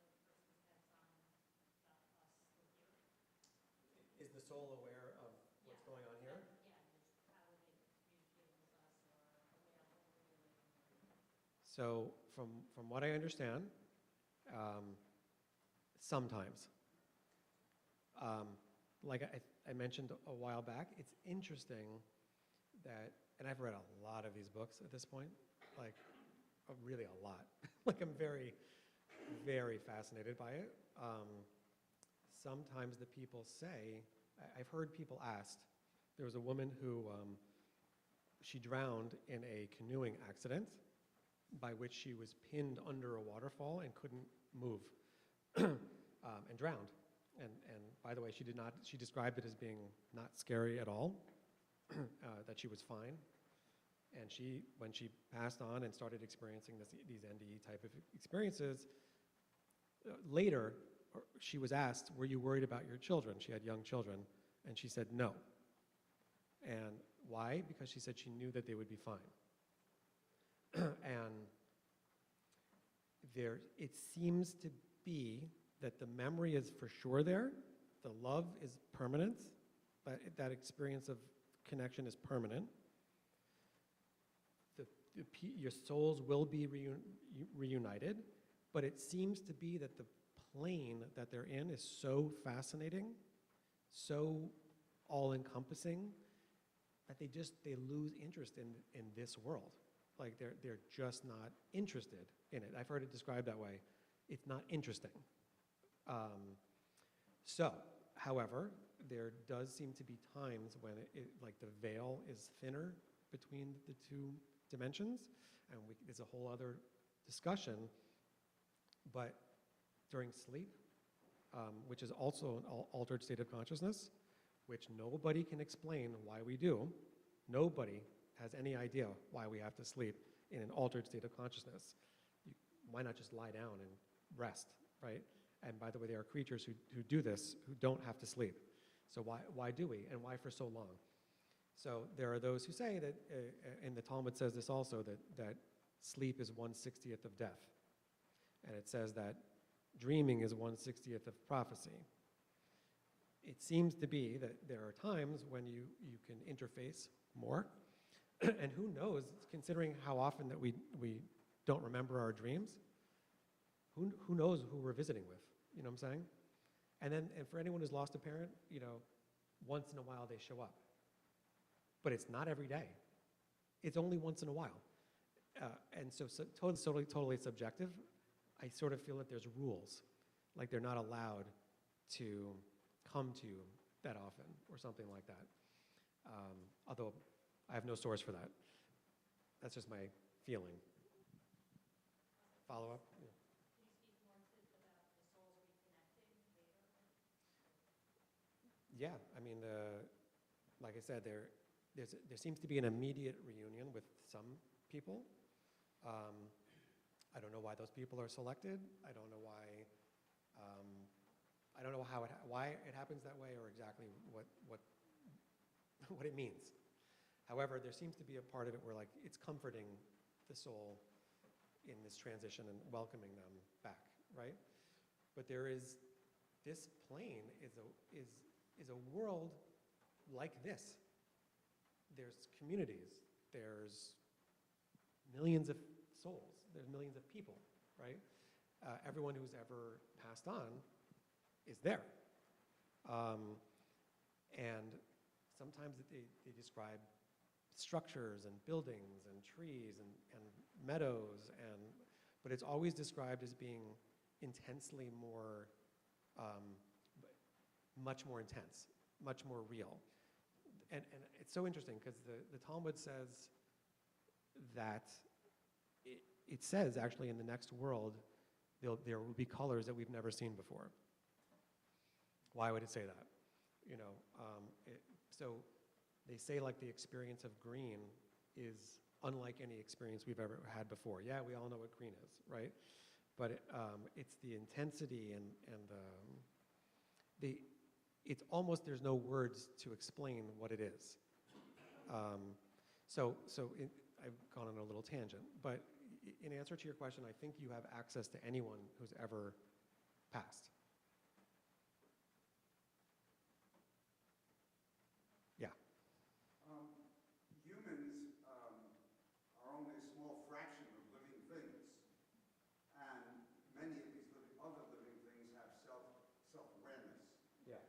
Is the soul aware of what's going on here? Yeah, just how would it communicate with us or aware of what we're doing? So from what I understand, sometimes. Like I mentioned a while back, it's interesting that, and I've read a lot of these books at this point, like really a lot. Like I'm very, very fascinated by it. Sometimes the people say, I've heard people asked, there was a woman who, she drowned in a canoeing accident by which she was pinned under a waterfall and couldn't move and drowned. And by the way, she described it as being not scary at all, that she was fine. And when she passed on and started experiencing these NDE type of experiences, later she was asked, were you worried about your children? She had young children, and she said no. And why? Because she said she knew that they would be fine. And it seems to be that the memory is for sure there, the love is permanent, that experience of connection is permanent. Your souls will be reunited, but it seems to be that the plane that they're in is so fascinating, so all-encompassing, that they lose interest in this world. Like they're just not interested in it. I've heard it described that way. It's not interesting. However, there does seem to be times when like the veil is thinner between the two dimensions, and there's a whole other discussion. But during sleep, which is also an altered state of consciousness, which nobody can explain why we do, nobody has any idea why we have to sleep in an altered state of consciousness. Why not just lie down and rest, right? And by the way, there are creatures who do this, who don't have to sleep. So why do we, and why for so long? So there are those who say that, and the Talmud says this also, that sleep is 1/60th of death. And it says that dreaming is 1/60th of prophecy. It seems to be that there are times when you can interface more. And who knows, considering how often that we don't remember our dreams, who knows who we're visiting with, you know what I'm saying? And for anyone who's lost a parent, once in a while they show up. But it's not every day. It's only once in a while. And so totally subjective. I sort of feel that there's rules, like they're not allowed to come to you that often or something like that. Although I have no source for that. That's just my feeling. Follow up? Yeah. Can you speak more about the souls reconnecting later? Yeah, I mean, like I said, there seems to be an immediate reunion with some people. I don't know why those people are selected. I don't know why. I don't know why it happens that way or exactly what it means. However, there seems to be a part of it where like it's comforting the soul in this transition and welcoming them back, right? But this plane is a world like this. There's communities, there's millions of souls, there's millions of people, right? Everyone who's ever passed on is there. And sometimes they describe structures and buildings and trees and meadows, but it's always described as being intensely more, much more intense, much more real. And it's so interesting because the Talmud says that it says actually in the next world there will be colors that we've never seen before. Why would it say that? So they say like the experience of green is unlike any experience we've ever had before. Yeah, we all know what green is, right? but it's the intensity and it's almost, there's no words to explain what it is. I've gone on a little tangent, but in answer to your question, I think you have access to anyone who's ever passed. Yeah. Humans are only a small fraction of living things, and many of these other living things have self-awareness. Yeah.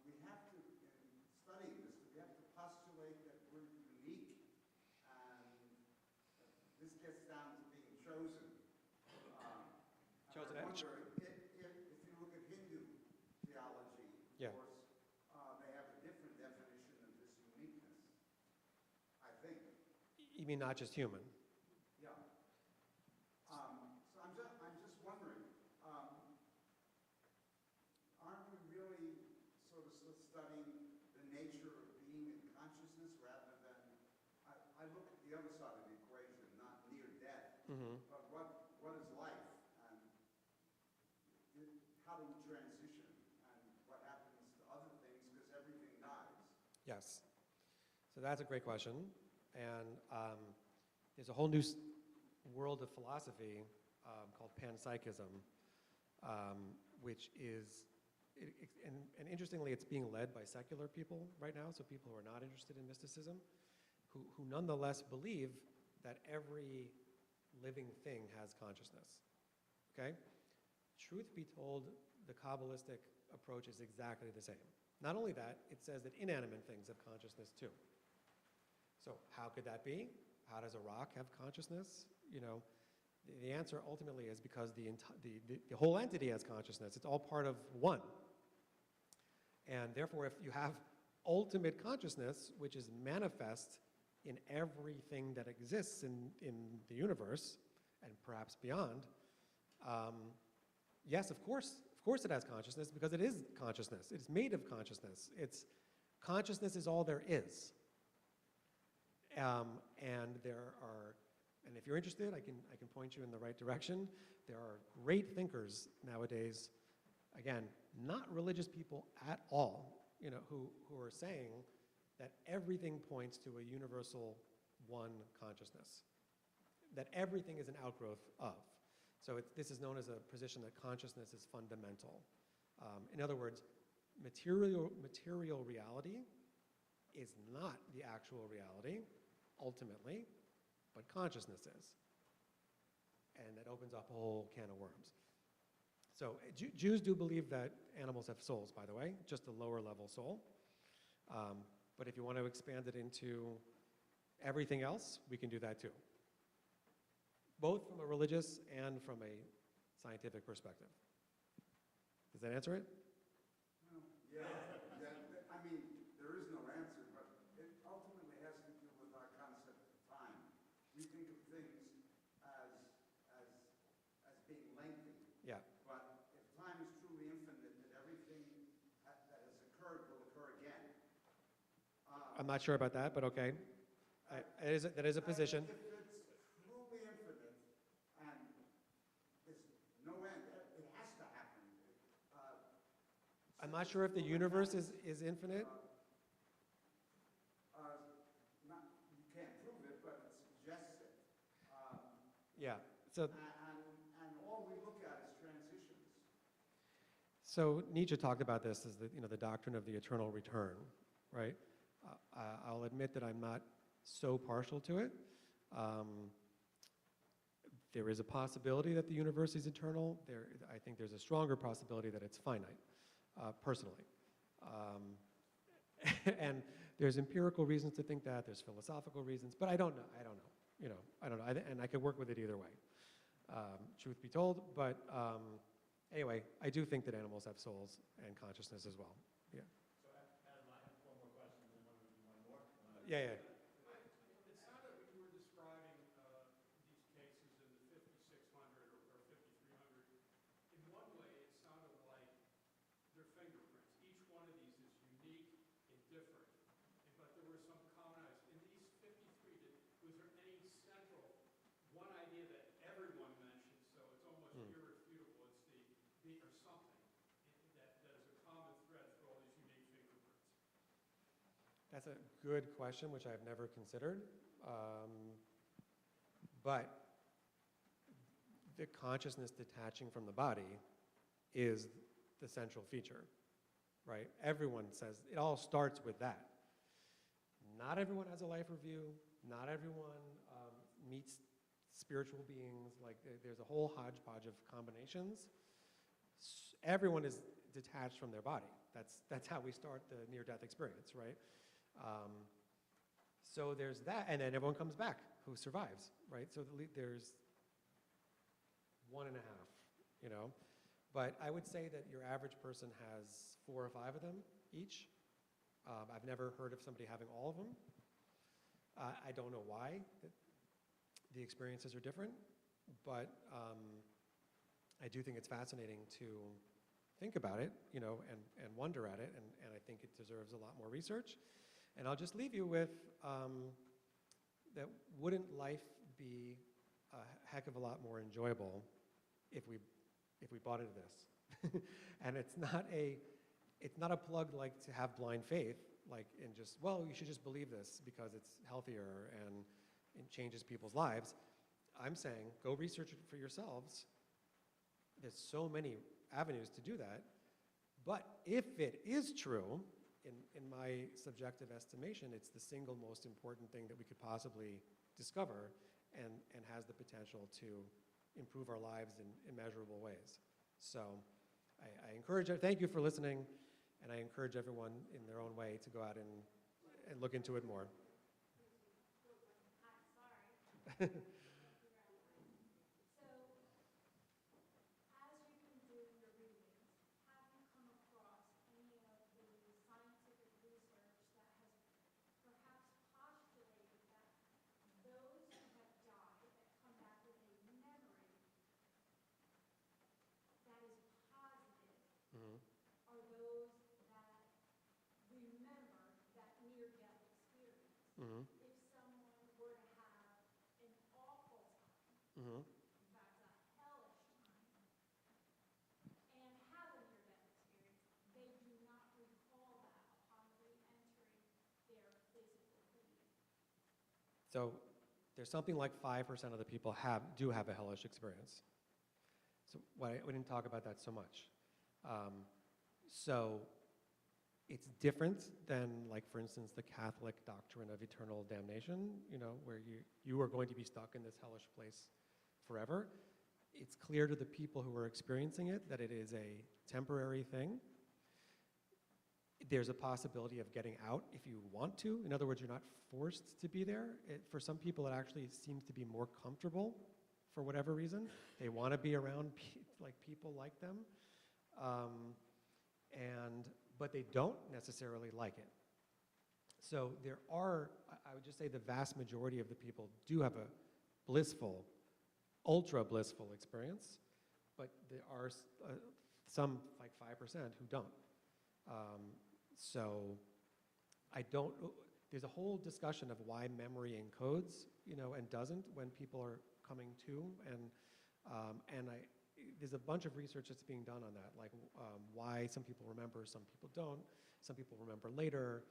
We have to, in studying this, we have to postulate that we're unique, and this gets down to being chosen. Chosen I and wonder if you look at Hindu theology, Yeah. of course, they have a different definition of this uniqueness, I think. You mean not just human? Yeah. So I'm just wondering, aren't we really sort of studying the nature of being and consciousness rather than, I look at the other side of the equation, not near death, but what is life? And how do we transition? And what happens to other things? Because everything dies. Yes. So that's a great question. And there's a whole new world of philosophy called panpsychism, which is, and interestingly, it's being led by secular people right now, so people who are not interested in mysticism, who nonetheless believe that every living thing has consciousness, okay? Truth be told, the Kabbalistic approach is exactly the same. Not only that, it says that inanimate things have consciousness too. So how could that be? How does a rock have consciousness? You know, the answer ultimately is because the whole entity has consciousness. It's all part of one. And therefore, if you have ultimate consciousness, which is manifest in everything that exists in the universe, and perhaps beyond, yes, of course it has consciousness, because it is consciousness. It's made of consciousness. Consciousness is all there is. And if you're interested, I can point you in the right direction. There are great thinkers nowadays, again, not religious people at all, you know, who are saying that everything points to a universal one consciousness, that everything is an outgrowth of. So this is known as a position that consciousness is fundamental. In other words, material reality is not the actual reality, ultimately, but consciousness is. And that opens up a whole can of worms. So Jews do believe that animals have souls, by the way, just a lower level soul. But if you want to expand it into everything else, we can do that too, both from a religious and from a scientific perspective. Does that answer it? Well, yeah, I mean, there is no answer, but it ultimately has to do with our concept of time. We think of things as being lengthy. Yeah. But if time is truly infinite, then everything that has occurred will occur again. I'm not sure about that, but okay. That is a position. If it's truly infinite and there's no end, it has to happen. I'm not sure if the universe is infinite. You can't prove it, but it suggests it. Yeah. So And all we look at is transitions. So Nietzsche talked about this as the doctrine of the eternal return, right? I'll admit that I'm not so partial to it. There is a possibility that the universe is eternal. I think there's a stronger possibility that it's finite, personally. And there's empirical reasons to think that. There's philosophical reasons, but I don't know. I don't know. And I could work with it either way, truth be told. But anyway, I do think that animals have souls and consciousness as well. Yeah. So Adam, I have one more question, and then one more. Yeah. It sounded like you were describing these cases in the 5,600 or 5,300. In one way, it sounded like they're fingerprints. Each one of these is unique and different, but there were some commonalities. In these 53, was there any central, one idea that everyone mentioned, so it's almost That's a good question, which I've never considered. But the consciousness detaching from the body is the central feature, right? Everyone says, it all starts with that. Not everyone has a life review. Not everyone meets spiritual beings. Like there's a whole hodgepodge of combinations. Everyone is detached from their body. That's how we start the near-death experience, right? So there's that, and then everyone comes back who survives, right? So there's 1.5, you know? But I would say that your average person has 4 or 5 of them each. I've never heard of somebody having all of them. I don't know why the experiences are different, but I do think it's fascinating to think about it, you know, and wonder at it, and I think it deserves a lot more research. And I'll just leave you with that wouldn't life be a heck of a lot more enjoyable if we bought into this? And it's not a plug like to have blind faith, like in just, well, you should just believe this because it's healthier and it changes people's lives. I'm saying go research it for yourselves. There's so many avenues to do that. But if it is true, in my subjective estimation, it's the single most important thing that we could possibly discover and has the potential to improve our lives in immeasurable ways. So I encourage, thank you for listening, and I encourage everyone in their own way to go out and look into it more. Hi, sorry. So, as you've been doing your readings, have you come across any of the scientific research that has perhaps postulated that those who have died that come back with a memory that is positive Mhm. are those that remember that near-death experience? Mhm. If someone were to have an awful time, Mhm. in fact, a hellish time, and have a near-death experience, they do not recall that upon re-entering their physical being. So there's something like 5% of the people do have a hellish experience. So we didn't talk about that so much. So it's different than, like, for instance, the Catholic doctrine of eternal damnation, you know, where you are going to be stuck in this hellish place forever. It's clear to the people who are experiencing it that it is a temporary thing. There's a possibility of getting out if you want to. In other words, you're not forced to be there. For some people, it actually seems to be more comfortable for whatever reason. They want to be around people like them. But they don't necessarily like it. So there are, I would just say the vast majority of the people do have a blissful, ultra blissful experience, but there are some, like 5%, who don't. So there's a whole discussion of why memory encodes, you know, and doesn't when people are coming to, there's a bunch of research that's being done on that, like why some people remember, some people don't, some people remember later,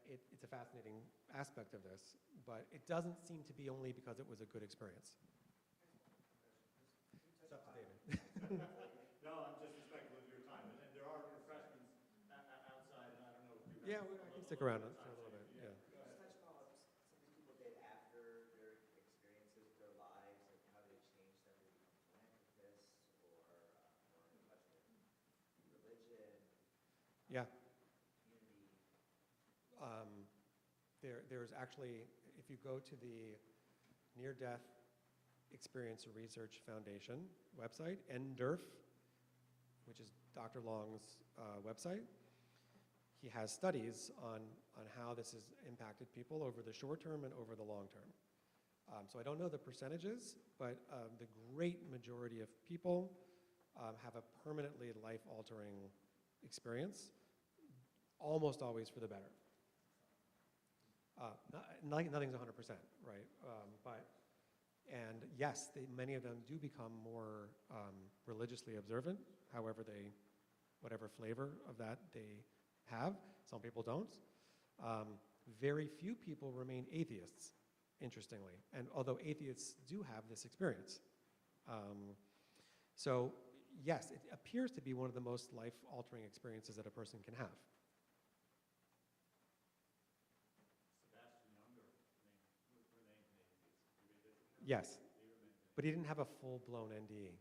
it's a fascinating aspect of this, but it doesn't seem to be only because it was a good experience. It's up to David. No, I'm just respectful of your time, and there are refreshments outside, and I don't know if you. Yeah, I can stick around for a little bit, yeah. Just touch upon what some of these people did after their experiences with their lives, and how they changed them to become philanthropists or in touch with religion, Yeah. community. There's actually, if you go to the Near-Death Experience Research Foundation website, NDERF, which is Dr. Long's website, he has studies on how this has impacted people over the short term and over the long term. So I don't know the percentages, but the great majority of people have a permanently life-altering experience, almost always for the better. Nothing's 100%, right? And yes, many of them do become more religiously observant, whatever flavor of that they have, some people don't. Very few people remain atheists, interestingly, and although atheists do have this experience. So yes, it appears to be one of the most life-altering experiences that a person can have. Yes, but he didn't have a full-blown NDE.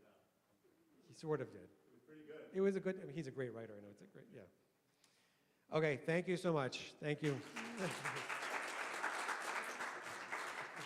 He sort of did. It was pretty good. It was a good, I mean, he's a great writer, I know, it's a great, yeah. Okay, thank you so much. Thank you.